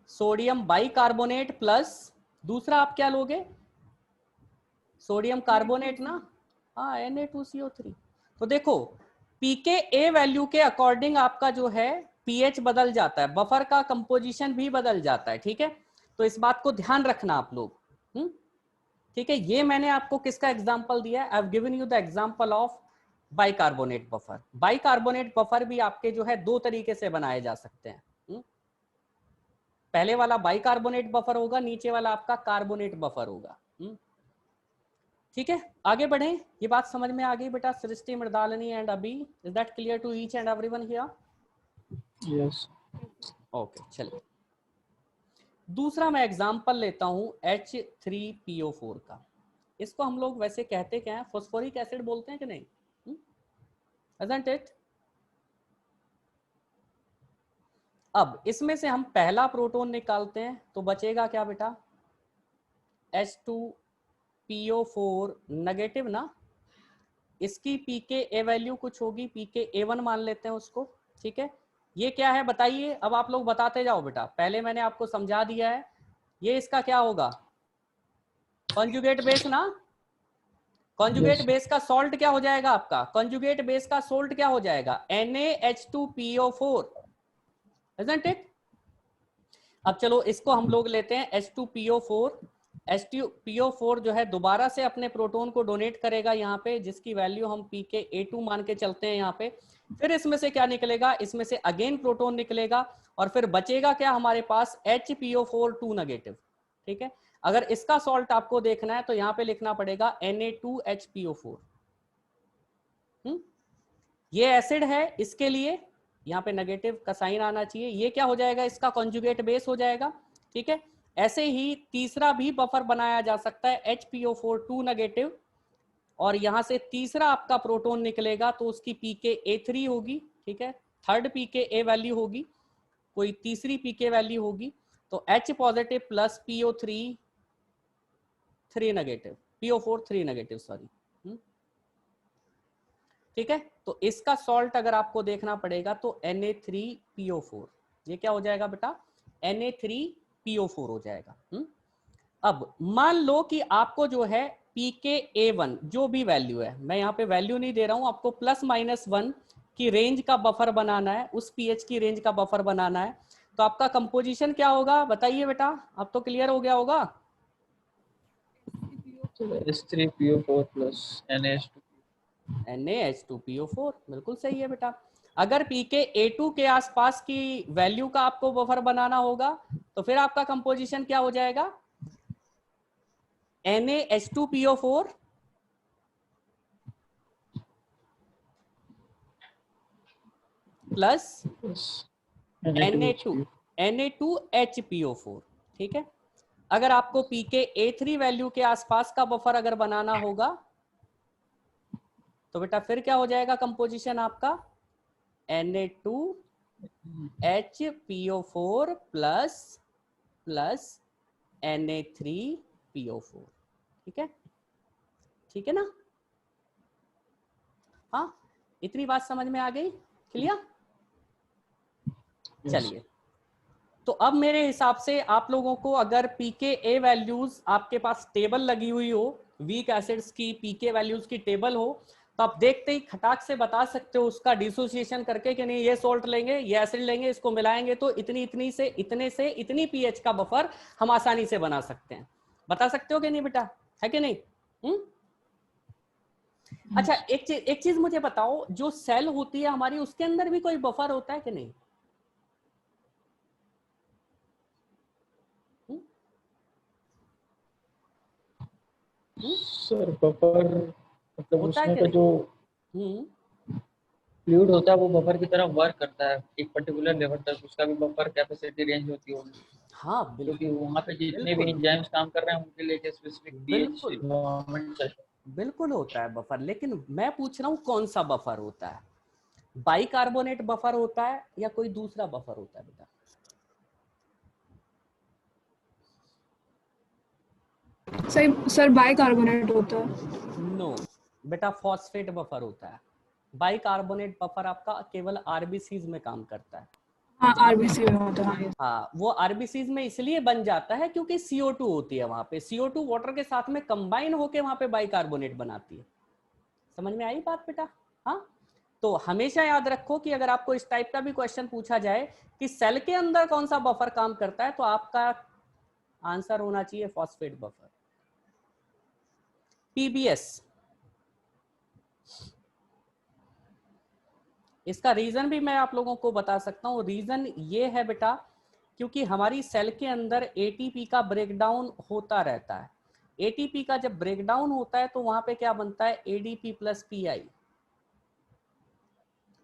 सोडियम बाइकार्बोनेट प्लस दूसरा आप क्या लोगे, सोडियम कार्बोनेट ना, हाँ Na2CO3। तो देखो pKa वैल्यू के अकॉर्डिंग आपका जो है pH बदल जाता है, बफर का कंपोजिशन भी बदल जाता है, ठीक है। तो इस बात को ध्यान रखना आप लोग, ठीक है। ये मैंने आपको किसका एग्जांपल दिया है, I have given you the example of bicarbonate buffer. Bicarbonate buffer भी आपके जो है दो तरीके से बनाए जा सकते हैं। पहले वाला बाइकार्बोनेट बफर होगा, नीचे वाला आपका कार्बोनेट बफर होगा। ठीक है, आगे बढ़े। ये बात समझ में आ गई बेटा, Srishti, Mridalini and Abhi, is that clear to each and everyone here? Yes. Okay, चलिए दूसरा मैं एग्जांपल लेता हूं H3PO4 का। इसको हम लोग वैसे कहते क्या है, फॉस्फोरिक एसिड बोलते हैं कि नहीं, isn't it? अब इसमें से हम पहला प्रोटॉन निकालते हैं तो बचेगा क्या बेटा, H2PO4 नेगेटिव ना, इसकी pKa वैल्यू कुछ होगी, pKa1 मान लेते हैं उसको, ठीक है। ये क्या है बताइए, अब आप लोग बताते जाओ बेटा, पहले मैंने आपको समझा दिया है। ये इसका क्या होगा, कॉन्जुगेट बेस ना, कॉन्जुगेट बेस का सॉल्ट क्या हो जाएगा आपका, कॉन्जुगेट बेस का सॉल्ट क्या हो जाएगा, NaH2PO4, isn't it? अब चलो इसको हम लोग लेते हैं H2PO4। H2PO4 जो है दोबारा से अपने प्रोटॉन को डोनेट करेगा यहाँ पे, जिसकी वैल्यू हम pKa2 मान के चलते हैं यहाँ पे। फिर इसमें से क्या निकलेगा, इसमें से अगेन प्रोटॉन निकलेगा और फिर बचेगा क्या हमारे पास, HPO4 2 नेगेटिव, ठीक है। अगर इसका सॉल्ट आपको देखना है तो यहाँ पे लिखना पड़ेगा Na2HPO4। ये एसिड है, इसके लिए यहाँ पे नेगेटिव का साइन आना चाहिए, ये क्या हो जाएगा, इसका कॉन्जुगेट बेस हो जाएगा, ठीक है। ऐसे ही तीसरा भी बफर बनाया जा सकता है HPO4 2 नेगेटिव, और यहां से तीसरा आपका प्रोटॉन निकलेगा तो उसकी pKa3 होगी, ठीक है। थर्ड pKa वैल्यू होगी, कोई तीसरी pK वैल्यू होगी, तो H positive plus PO3 3 negative, PO4 3 negative, sorry, ठीक है। तो इसका सॉल्ट अगर आपको देखना पड़ेगा तो Na3PO4, ये क्या हो जाएगा बेटा, Na3PO4 हो जाएगा। अब मान लो कि आपको जो है pKa1 जो भी वैल्यू है, मैं यहाँ पे वैल्यू नहीं दे रहा हूं, आपको +-1 की रेंज का बफर बनाना है, उस pH की रेंज का बफर बनाना है, तो आपका कंपोजिशन क्या होगा बताइए बेटा, अब तो क्लियर हो गया होगा। H3PO4 plus NaH2PO4, बिल्कुल सही है बेटा। अगर pKa2 के आसपास की वैल्यू का आपको बफर बनाना होगा तो फिर आपका कंपोजिशन क्या हो जाएगा, NaH2PO4 प्लस Na2HPO4, ठीक है। अगर आपको pKa3 वैल्यू के आसपास का बफर अगर बनाना होगा तो बेटा फिर क्या हो जाएगा कंपोजिशन आपका, Na2HPO4 प्लस Na3PO4, ठीक है, ठीक है ना। हाँ, इतनी बात समझ में आ गई, क्लियर? चलिए, तो अब मेरे हिसाब से आप लोगों को अगर pKa वैल्यूज आपके पास टेबल लगी हुई हो, वीक एसिड्स की pK वैल्यूज की टेबल हो, तो आप देखते ही खटाक से बता सकते हो उसका डिसोसिएशन करके कि नहीं, ये सॉल्ट लेंगे, ये एसिड लेंगे, इसको मिलाएंगे तो इतनी इतनी से इतने से इतनी pH का बफर हम आसानी से बना सकते हैं। बता सकते हो कि नहीं बेटा, है कि नहीं? अच्छा, एक चीज मुझे बताओ, जो सेल होती है हमारी उसके अंदर भी कोई बफर होता है कि नहीं? सर बफर मतलब होता है उसमें कि का नहीं? जो फ्लूइड होता है वो बफर की तरह वर्क करता है एक पर्टिकुलर लेवल तक, उसका भी बफर कैपेसिटी रेंज होती होगी, हाँ क्योंकि बिल्कुल वहाँ पे जितने भी बिल्कुल एंजाइम्स काम कर रहे हैं उनके लिए एक स्पेसिफिक पीएच बिल्कुल एनवायरनमेंट चाहिए। बिल्कुल होता है बफर, लेकिन मैं पूछ रहा हूँ कौन सा बफर होता है? बाइकार्बोनेट बफर होता है या कोई दूसरा बफर होता है बेटा? सर बाइकार्बोनेट होता है। नो बेटा, फॉस्फेट बफर होता है। बाइकार्बोनेट बफर आपका केवल आरबीसीज में काम करता है। हाँ जहाँ पे आरबीसी में होता है। हाँ, वो आरबीसीज में इसलिए बन जाता है क्योंकि CO2 होती है वहां पे, CO2 वाटर के साथ में कंबाइन होके वहां पे बाइकार्बोनेट बनाती है। समझ में आई बात बेटा? हाँ, तो हमेशा याद रखो कि अगर आपको इस टाइप का भी क्वेश्चन पूछा जाए कि सेल के अंदर कौन सा बफर काम करता है, तो आपका आंसर होना चाहिए फॉस्फेट बफर। पीबीएस, इसका रीजन भी मैं आप लोगों को बता सकता हूँ। रीजन ये है बेटा, क्योंकि हमारी सेल के अंदर एटीपी का ब्रेकडाउन होता रहता है। एटीपी का जब ब्रेकडाउन होता है तो वहां पे क्या बनता है, एडीपी प्लस पीआई।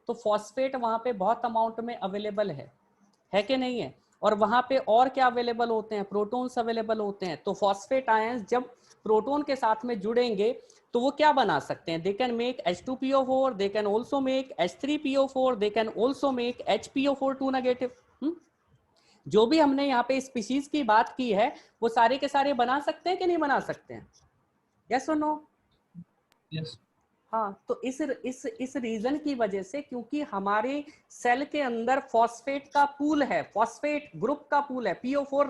तो फॉस्फेट वहां पे बहुत अमाउंट में अवेलेबल है कि नहीं है? और वहां पे और क्या अवेलेबल होते हैं, प्रोटॉन्स अवेलेबल होते हैं। तो फॉस्फेट आयंस जब प्रोटॉन के साथ में जुड़ेंगे तो वो क्या बना सकते हैं, they can make H2PO4, they can also make H3PO4, they can also make HPO4 negative. जो भी हमने यहाँ पे स्पीशीज की बात की है वो सारे के सारे बना सकते हैं कि नहीं बना सकते हैं? यस और नो? यस हाँ, तो इस रीजन की वजह से, क्योंकि हमारे सेल के अंदर फॉस्फेट का पूल है, फॉस्फेट ग्रुप का पूल है, PO4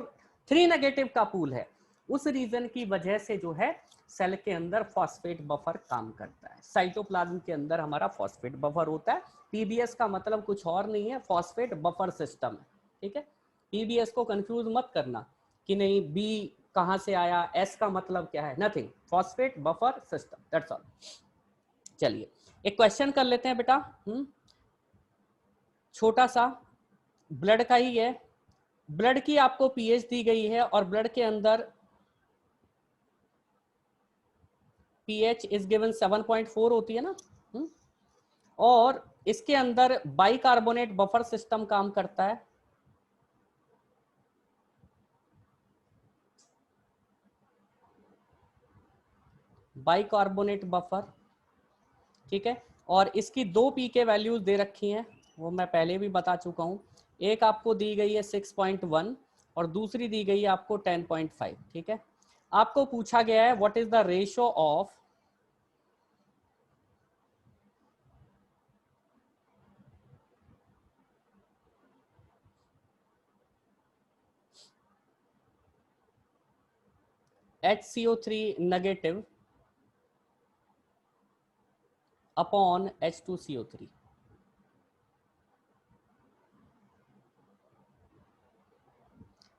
3 नेगेटिव का पूल है, उस रीजन की वजह से जो है सेल के अंदर फॉस्फेट बफर काम करता है। साइटोप्लाज्म के अंदर हमारा फॉस्फेट बफर होता है। पीबीएस का मतलब कुछ और नहीं है, फॉस्फेट बफर सिस्टम है। ठीक है, पीबीएस को कंफ्यूज मत करना कि नहीं बी कहां से आया, एस का मतलब क्या है, nothing, phosphate buffer system, that's all. चलिए एक क्वेश्चन कर लेते हैं बेटा, छोटा सा, ब्लड का ही है। ब्लड की आपको पीएच दी गई है और ब्लड के अंदर पीएच इज गिवन 7.4 होती है ना, और इसके अंदर बाइकार्बोनेट बफर सिस्टम काम करता है। बाइकार्बोनेट बफर, ठीक है, और इसकी 2 पीके वैल्यूज दे रखी हैं, वो मैं पहले भी बता चुका हूं। एक आपको दी गई है 6.1 और दूसरी दी गई है आपको 10.5। ठीक है, आपको पूछा गया है what is the ratio of HCO3 negative upon H2CO3।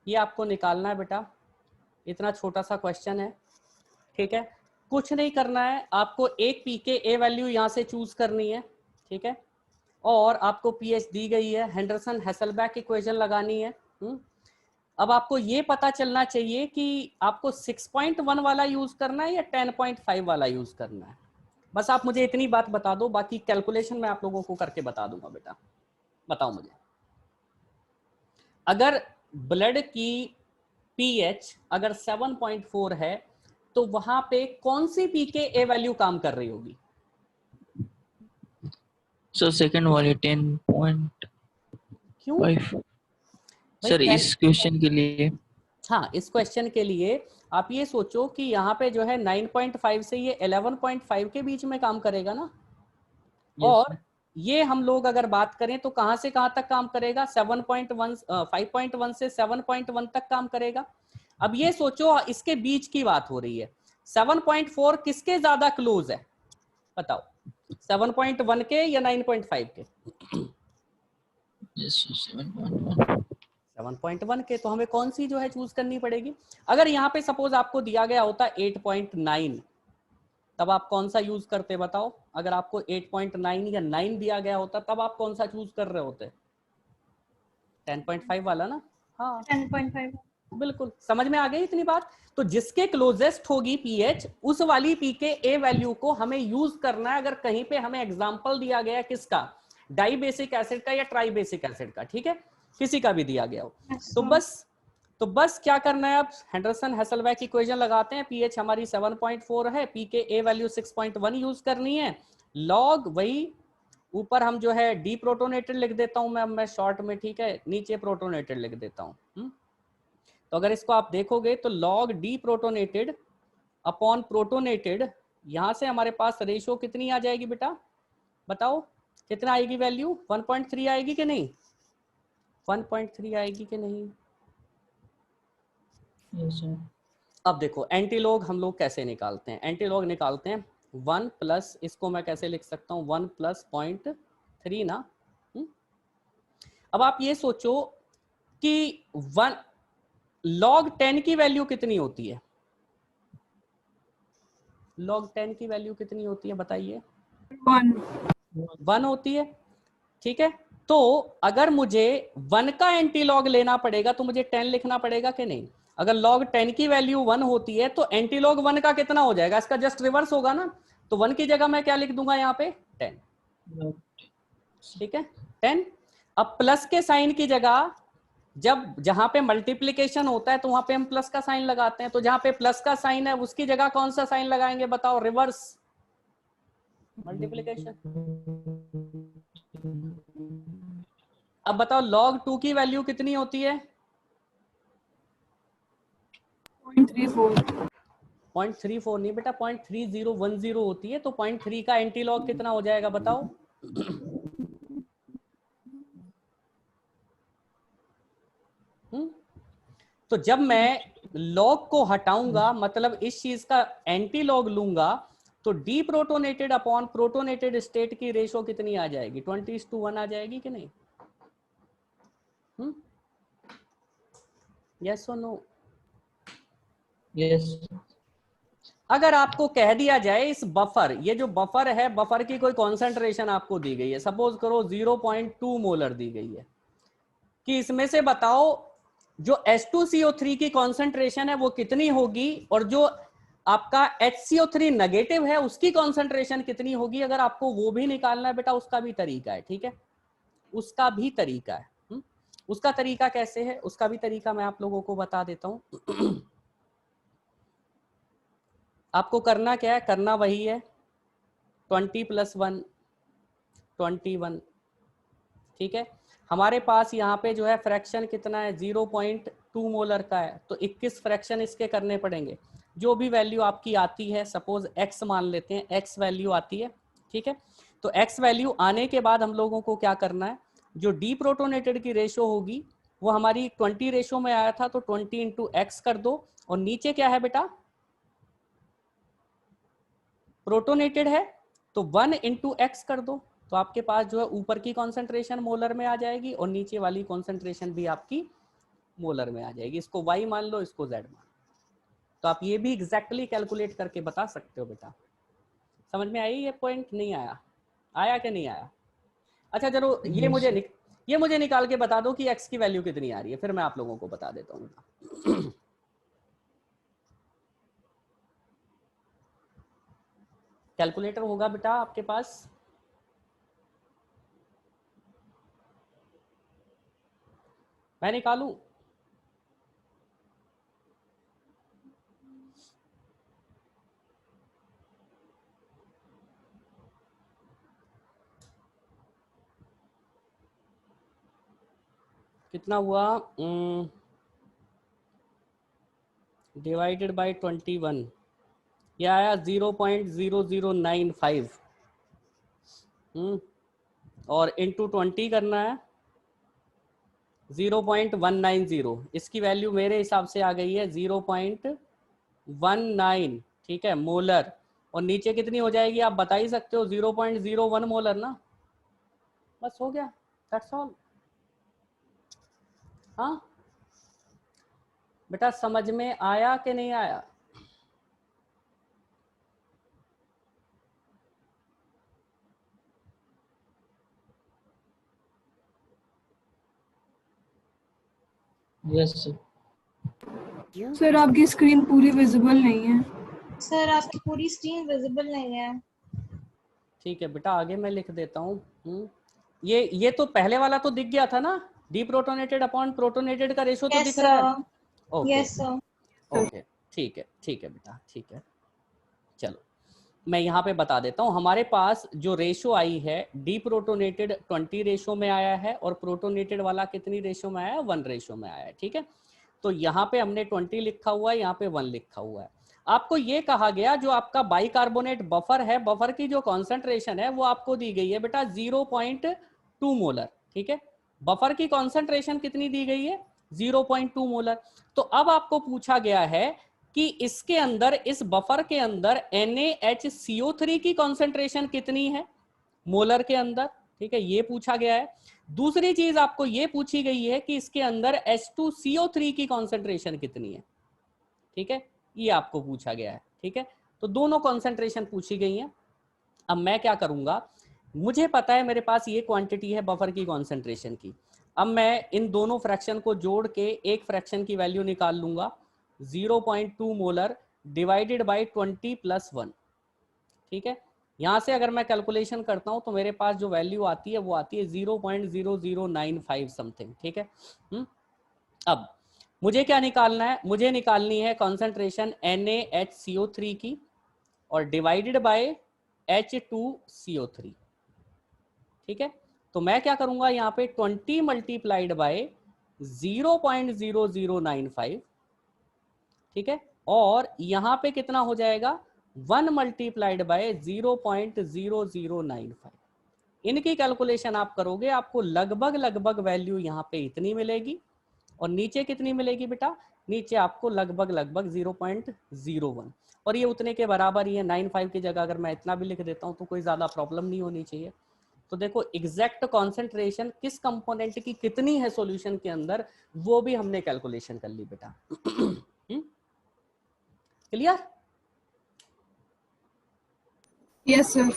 ये आपको निकालना है बेटा, इतना छोटा सा क्वेश्चन है। ठीक है, कुछ नहीं करना है, आपको एक पीके ए वैल्यू यहां से चूज करनी है। ठीक है, और आपको पीएच दी गई है, हेंडरसन हेसलबैक इक्वेशन लगानी है। अब आपको ये पता चलना चाहिए कि आपको 6.1 वाला यूज करना है या 10.5 वाला यूज करना है। बस आप मुझे इतनी बात बता दो, बाकी कैलकुलेशन मैं आप लोगों को करके बता दूंगा बेटा। बताओ मुझे, अगर ब्लड की पीएच अगर 7.4 है तो वहां पे कौन सी पीके ए वैल्यू काम कर रही होगी? सर सेकंड वाले 10.5 क्यों भाई? सर 10, इस क्वेश्चन के लिए। हाँ इस क्वेश्चन के लिए आप ये सोचो कि यहाँ पे जो है 9.5 से ये 11.5 के बीच में काम करेगा ना। यस और ये हम लोग अगर बात करें तो कहां से कहां तक काम करेगा, 7.1 5.1 से 7.1 तक काम करेगा। अब ये सोचो इसके बीच की बात हो रही है, 7.4 किसके ज्यादा क्लोज है बताओ, 7.1 के या 9.5 के? यस 7.1 7.1 के। तो हमें कौन सी जो है चूज करनी पड़ेगी? अगर यहाँ पे सपोज आपको दिया गया होता 8.9, तब आप कौन सा यूज करते बताओ? अगर आपको 8.9 या 9 दिया गया होता तब आप कौन सा चूज कर रहे होते? 10.5 वाला ना। हाँ 10.5। बिल्कुल समझ में आ गई इतनी बात। तो जिसके क्लोजेस्ट होगी पीएच, उस वाली पीके वैल्यू को हमें यूज करना है। अगर कहीं पे हमें एग्जांपल दिया गया किसका, डाई बेसिक एसिड का या ट्राई बेसिक एसिड का, ठीक है, किसी का भी दिया गया हो, तो बस क्या करना है, अब हेंडरसन हेसलबैक इक्वेशन लगाते हैं। पीएच हमारी 7.4 है, पीके वैल्यू 6.1 यूज करनी है। लॉग वही ऊपर हम जो है डी प्रोटोनेटेड लिख देता हूं मैं शॉर्ट में, ठीक है, नीचे प्रोटोनेटेड लिख देता हूं। तो अगर इसको आप देखोगे तो log D protonated upon protonated, यहां से हमारे पास रेशो कितनी आ जाएगी बेटा, बताओ कितना आएगी वैल्यू, 1.3 आएगी कि नहीं, 1.3 आएगी कि नहीं। Yes sir. अब देखो एंटीलॉग हम लोग कैसे निकालते हैं, एंटीलॉग निकालते हैं 1 प्लस, इसको मैं कैसे लिख सकता हूँ 1 प्लस 0.3 ना। अब आप ये सोचो कि 1 log 10 की वैल्यू कितनी होती है, log 10 की वैल्यू कितनी होती है बताइए, 1 होती है, ठीक है। तो अगर मुझे 1 का एंटीलॉग लेना पड़ेगा तो मुझे 10 लिखना पड़ेगा कि नहीं। अगर log 10 की वैल्यू 1 होती है तो एंटीलॉग 1 का कितना हो जाएगा, इसका जस्ट रिवर्स होगा ना। तो 1 की जगह मैं क्या लिख दूंगा यहाँ पे 10, ठीक है 10। अब प्लस के साइन की जगह, जब जहां पे मल्टीप्लीकेशन होता है तो वहां पे हम प्लस का साइन लगाते हैं, तो जहां पे प्लस का साइन है उसकी जगह कौन सा साइन लगाएंगे बताओ, रिवर्स मल्टीप्लीकेशन। अब बताओ log 2 की वैल्यू कितनी होती है, 0.34 नहीं बेटा 0.3010 होती है। तो 0.3 का एंटीलॉग कितना हो जाएगा बताओ। तो जब मैं लॉग को हटाऊंगा, मतलब इस चीज का एंटी लॉग लूंगा, तो D protonated upon protonated state की रेशो कितनी आ जाएगी, 20:1 आ जाएगी कि नहीं। यस और नो। यस। अगर आपको कह दिया जाए इस बफर, ये जो बफर है, बफर की कोई कॉन्सेंट्रेशन आपको दी गई है, सपोज करो 0.2 मोलर दी गई है, कि इसमें से बताओ जो H2CO3 की कॉन्सेंट्रेशन है वो कितनी होगी, और जो आपका HCO3 नेगेटिव है उसकी कॉन्सेंट्रेशन कितनी होगी। अगर आपको वो भी निकालना है बेटा, उसका भी तरीका है, ठीक है, उसका भी तरीका है। उसका तरीका कैसे है, उसका भी तरीका मैं आप लोगों को बता देता हूं। आपको करना क्या है, करना वही है 20 + 1 21, ठीक है। हमारे पास यहाँ पे जो है फ्रैक्शन कितना है, 0.2 मोलर का है, तो 21 फ्रैक्शन इसके करने पड़ेंगे। जो भी वैल्यू आपकी आती है, सपोज x मान लेते हैं, x वैल्यू आती है, ठीक है। तो x वैल्यू आने के बाद हम लोगों को क्या करना है, जो डी प्रोटोनेटेड की रेशो होगी वो हमारी 20 रेशो में आया था, तो 20 × x कर दो, और नीचे क्या है बेटा, प्रोटोनेटेड है, तो 1 × x कर दो, तो आपके पास जो है ऊपर की कॉन्सेंट्रेशन मोलर में आ जाएगी और नीचे वाली कॉन्सेंट्रेशन भी आपकी मोलर में आ जाएगी। इसको y मान लो, इसको z मान लो। तो आप ये भी एग्जैक्टली कैलकुलेट करके बता सकते हो बेटा। समझ में आई ये पॉइंट, नहीं आया, आया कि नहीं आया। अच्छा चलो ये मुझे निकाल के बता दो कि x की वैल्यू कितनी आ रही है, फिर मैं आप लोगों को बता देता हूँ। कैलकुलेटर होगा बेटा आपके पास, मैं निकालूं। कितना हुआ, डिवाइडेड बाई 21, ये आया 0.0095, और इंटू 20 करना है 0.190। इसकी वैल्यू मेरे हिसाब से आ गई है 0.19, ठीक है, मोलर। और नीचे कितनी हो जाएगी आप बता ही सकते हो, 0.01 मोलर ना, बस हो गया, दैट्स ऑल। हाँ बेटा समझ में आया कि नहीं आया। Yes sir. सर आपकी स्क्रीन पूरी विजिबल नहीं है। सर आपकी पूरी स्क्रीन विजिबल नहीं है। ठीक है बेटा, आगे मैं लिख देता हूँ। ये तो पहले वाला तो दिख गया था ना, डीप्रोटोनेटेड अपॉन प्रोटोनेटेड का रेशो तो यस दिख रहा है। Sir, okay yes sir. Okay, ठीक है बेटा, ठीक है। चलो मैं यहाँ पे बता देता हूँ, हमारे पास जो रेशो आई है डीप्रोटोनेटेड 20 रेशो में आया है और प्रोटोनेटेड वाला कितनी रेशो में आया है, 1 रेशो में आया है। ठीक है, तो यहाँ पे हमने 20 लिखा हुआ है, यहाँ पे 1 लिखा हुआ है। आपको ये कहा गया जो आपका बाइकार्बोनेट बफर है, बफर की जो कॉन्सेंट्रेशन है वो आपको दी गई है बेटा 0.2 मोलर। ठीक है, बफर की कॉन्सेंट्रेशन कितनी दी गई है, 0.2 मोलर। तो अब आपको पूछा गया है कि इसके अंदर, इस बफर के अंदर NaHCO3 की कॉन्सेंट्रेशन कितनी है मोलर के अंदर। ठीक है, ये पूछा गया है। दूसरी चीज आपको ये पूछी गई है कि इसके अंदर H2CO3 की कॉन्सेंट्रेशन कितनी है। ठीक है, ये आपको पूछा गया है। ठीक है, तो दोनों कॉन्सेंट्रेशन पूछी गई हैं। अब मैं क्या करूंगा, मुझे पता है मेरे पास ये क्वांटिटी है बफर की कॉन्सेंट्रेशन की। अब मैं इन दोनों फ्रैक्शन को जोड़ के एक फ्रैक्शन की वैल्यू निकाल लूंगा, 0.2 मोलर डिवाइडेड बाई 20 + 1। ठीक है, यहां से अगर मैं कैलकुलेशन करता हूं तो मेरे पास जो वैल्यू आती है वो आती है 0.0095 समथिंग। ठीक है, अब मुझे क्या निकालना है, मुझे निकालनी है कॉन्सेंट्रेशन NaHCO3 की और डिवाइडेड बाय H2CO3। ठीक है, तो मैं क्या करूंगा यहाँ पे 20 मल्टीप्लाइड बाय 0.0095। ठीक है, और यहाँ पे कितना हो जाएगा 1 मल्टीप्लाइड बाय 0.0095। इनकी कैलकुलेशन आप करोगे, आपको लगभग वैल्यू यहाँ पे इतनी मिलेगी और नीचे कितनी मिलेगी बेटा, नीचे आपको लगभग 0.01, और ये उतने के बराबर ही है। 95 की जगह अगर मैं इतना भी लिख देता हूँ तो कोई ज्यादा प्रॉब्लम नहीं होनी चाहिए। तो देखो एग्जैक्ट कॉन्सेंट्रेशन किस कंपोनेंट की कितनी है सॉल्यूशन के अंदर, वो भी हमने कैलकुलेशन कर ली बेटा। क्लियर? Yes sir.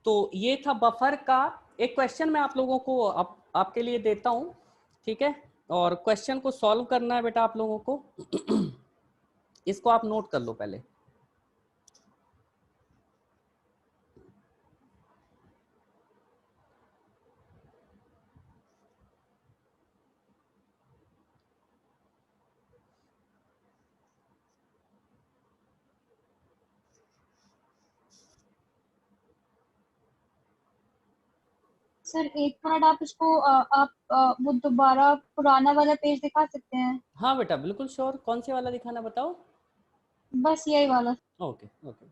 तो ये था बफर का। एक क्वेश्चन मैं आप लोगों को आपके लिए देता हूं। ठीक है, और क्वेश्चन को सॉल्व करना है बेटा आप लोगों को। इसको आप नोट कर लो पहले। सर एक मिनट, आप इसको वो दोबारा पुराना वाला पेज दिखा सकते हैं? हाँ बेटा बिल्कुल श्योर, कौन से वाला दिखाना बताओ। बस यही वाला। Okay okay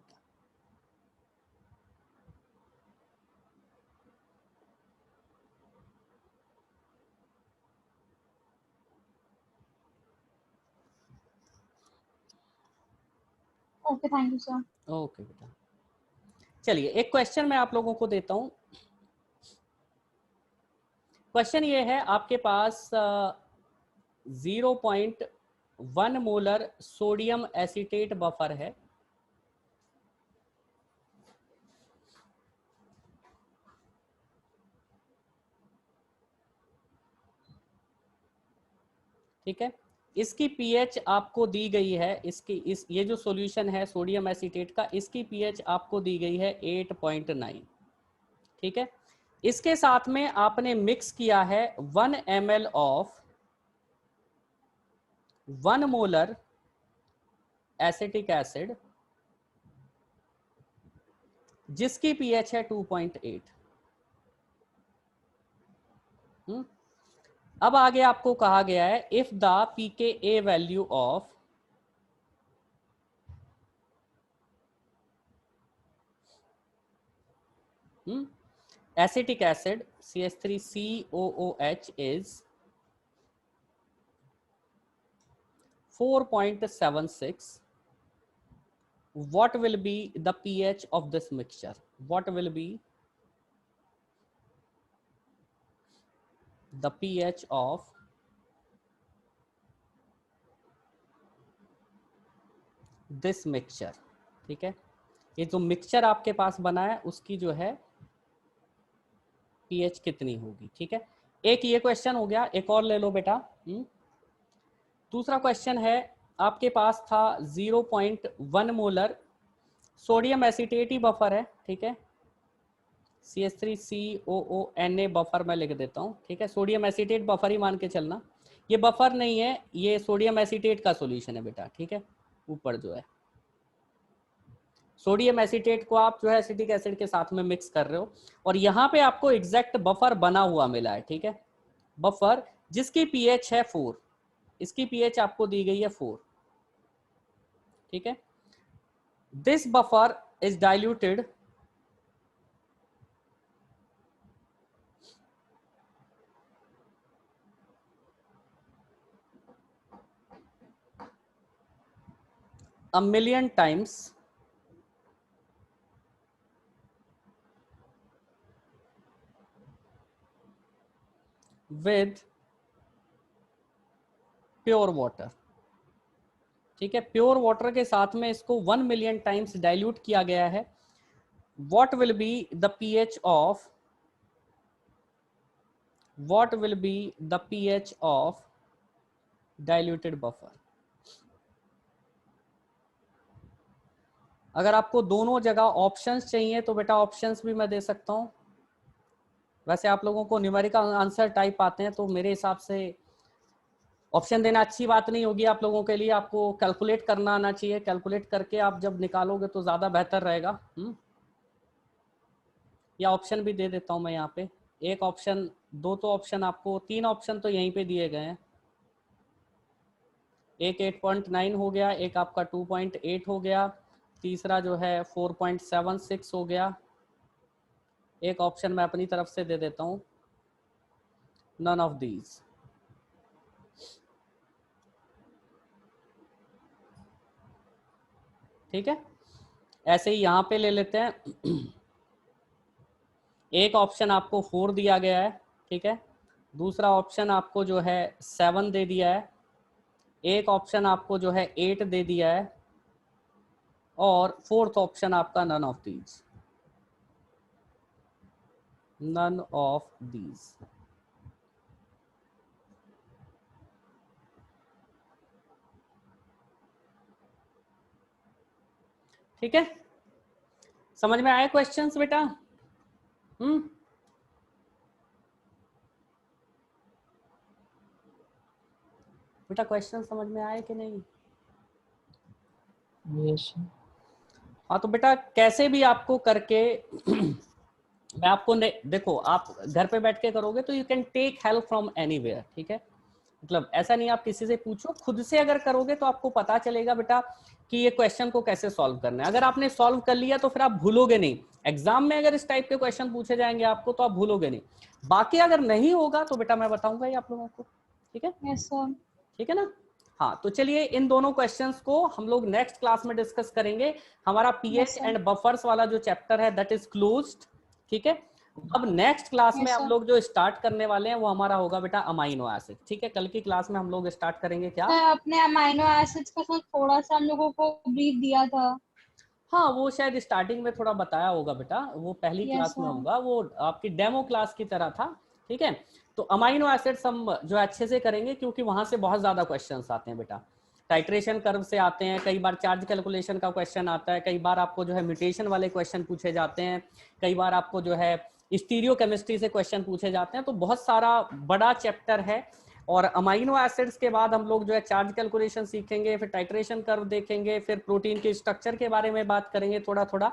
okay, thank you sir. Okay बेटा। चलिए एक क्वेश्चन मैं आप लोगों को देता हूं। क्वेश्चन ये है, आपके पास 0.1 मोलर सोडियम एसीटेट बफर है। ठीक है, इसकी पीएच आपको दी गई है, ये जो सॉल्यूशन है सोडियम एसीटेट का, इसकी पीएच आपको दी गई है 8.9। ठीक है, इसके साथ में आपने मिक्स किया है 1 ml of 1 molar acetic acid जिसकी पीएच है 2.8। अब आगे आपको कहा गया है if the pKa value of acetic acid CH3COOH is 4.76, what will be the pH of this mixture? What will be the pH of this mixture? ठीक है, ये जो मिक्सचर आपके पास बना है उसकी जो है पीएच कितनी होगी। ठीक है, एक ये क्वेश्चन हो गया, एक और ले लो बेटा। दूसरा क्वेश्चन है, आपके पास था 0.1 मोलर सोडियम एसीटेट ही बफर है, ठीक है, CH3COONA बफर मैं लिख देता हूँ, ठीक है, सोडियम एसीटेट बफर ही मान के चलना, ये बफर नहीं है, ये सोडियम एसीटेट का सॉल्यूशन है बेटा, ठीक है, ऊपर जो है सोडियम एसीटेट को आप जो है एसिटिक एसिड के साथ में मिक्स कर रहे हो, और यहाँ पे आपको एग्जैक्ट बफर बना हुआ मिला है, ठीक है, बफर जिसकी पीएच है 4, इसकी पीएच आपको दी गई है 4, ठीक है, this buffer is diluted a million times with pure water, ठीक है, प्योर वाटर के साथ में इसको 1 मिलियन टाइम्स डाइल्यूट किया गया है। what will be the pH of diluted buffer? अगर आपको दोनों जगह ऑप्शंस चाहिए तो बेटा ऑप्शंस भी मैं दे सकता हूं, वैसे आप लोगों को न्यूमेरिकल आंसर टाइप आते हैं तो मेरे हिसाब से ऑप्शन देना अच्छी बात नहीं होगी आप लोगों के लिए, आपको कैलकुलेट करना आना चाहिए, कैलकुलेट करके आप जब निकालोगे तो ज्यादा बेहतर रहेगा। या ऑप्शन भी दे देता हूं मैं यहाँ पे, एक ऑप्शन, दो तो ऑप्शन आपको, 3 ऑप्शन तो यहीं पे दिए गए हैं, एक 8.9 हो गया, एक आपका 2.8 हो गया, तीसरा जो है 4.76 हो गया, एक ऑप्शन मैं अपनी तरफ से दे देता हूं, नन ऑफ दीज, ठीक है, ऐसे ही यहां पे ले लेते हैं, एक ऑप्शन आपको 4 दिया गया है, ठीक है, दूसरा ऑप्शन आपको जो है 7 दे दिया है, एक ऑप्शन आपको जो है 8 दे दिया है, और फोर्थ ऑप्शन आपका none of these, none of these, ठीक है, समझ में आया क्वेश्चंस बेटा? बेटा क्वेश्चन समझ में आए कि नहीं? यस हाँ तो बेटा कैसे भी आपको करके मैं आपको देखो, आप घर पे बैठ के करोगे तो you can take help from anywhere, ठीक है, मतलब ऐसा नहीं आप किसी से पूछो, खुद से अगर करोगे तो आपको पता चलेगा बेटा कि ये क्वेश्चन को कैसे सॉल्व करना है। अगर आपने सॉल्व कर लिया तो फिर आप भूलोगे नहीं, एग्जाम में अगर इस टाइप के क्वेश्चन पूछे जाएंगे आपको तो आप भूलोगे नहीं, बाकी अगर नहीं होगा तो बेटा मैं बताऊंगा ही आप लोगों को, ठीक है? Yes sir. ठीक है ना? हाँ तो चलिए इन दोनों क्वेश्चंस को हम लोग नेक्स्ट क्लास में डिस्कस करेंगे। हमारा पीएच एंड बफर्स वाला जो चैप्टर है दैट इज क्लोज्ड, ठीक है। अब नेक्स्ट क्लास में हम लोग जो स्टार्ट करने वाले हैं वो हमारा होगा बेटा अमाइनो एसिड, ठीक है। कल की क्लास में हम लोग स्टार्ट करेंगे क्या? अपने अमाइनो एसिड्स का सर थोड़ा सा हम लोगों को ब्रीफ दिया था। हाँ वो शायद स्टार्टिंग में थोड़ा बताया होगा बेटा, वो पहली क्लास में होगा, वो आपकी डेमो क्लास की तरह था, ठीक है। तो अमाइनो एसिड्स हम जो अच्छे से करेंगे क्योंकि वहां से बहुत ज्यादा क्वेश्चंस आते हैं बेटा, टाइट्रेशन कर्व से आते हैं, कई बार चार्ज कैलकुलेशन का क्वेश्चन आता है, कई बार आपको जो है म्यूटेशन वाले क्वेश्चन पूछे जाते हैं, कई बार आपको जो है स्टीरियो केमिस्ट्री से क्वेश्चन पूछे जाते हैं, तो बहुत सारा बड़ा चैप्टर है। और अमाइनो एसिड्स के बाद हम लोग जो है चार्ज कैलकुलेशन सीखेंगे, फिर टाइट्रेशन कर्व देखेंगे, फिर प्रोटीन के स्ट्रक्चर के बारे में बात करेंगे थोड़ा थोड़ा।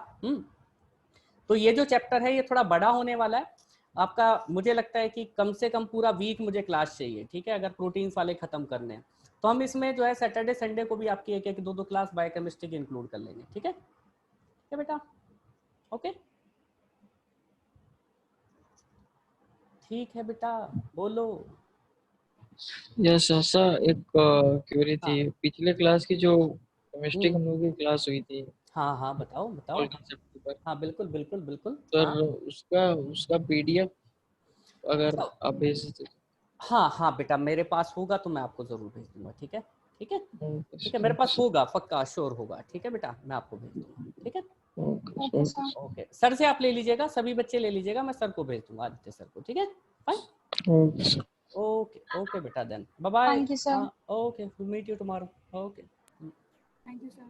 तो ये जो चैप्टर है ये थोड़ा बड़ा होने वाला है आपका, मुझे लगता है कि कम से कम पूरा वीक मुझे क्लास चाहिए, ठीक है, अगर प्रोटीन्स वाले खत्म करने हैं तो हम इसमें जो है सैटरडे संडे को भी आपकी एक एक दो दो क्लास बायोकेमिस्ट्री की इंक्लूड कर लेंगे, ठीक है? ठीक है बेटा, ओके ठीक है बेटा, बोलो। यस सर, एक क्वेरी थी, पिछले क्लास की जो केमिस्ट्री हम लोगों की क्लास हुई थी, हाँ हाँ बताओ बताओ। कंसेप्ट के ऊपर, हाँ बिल्कुल बिल्कुल बिल्कुल सर उसका पीडीएफ अगर आप भेज देते। हाँ हाँ बेटा मेरे पास होगा तो मैं आपको जरूर भेज दूंगा, ठीक है ठीक है ठीक है, मेरे पास होगा पक्का, श्योर होगा, ठीक है बेटा, मैं आपको भेज दूंगा, ठीक है ओके। सर से आप ले लीजिएगा, सभी बच्चे ले लीजिएगा, मैं सर को भेज दूंगा, आदित्य सर को, ठीक है फाइन। ओके ओके बेटा, then bye bye. Thank you, sir. Okay, meet you tomorrow. Okay. Thank you, sir.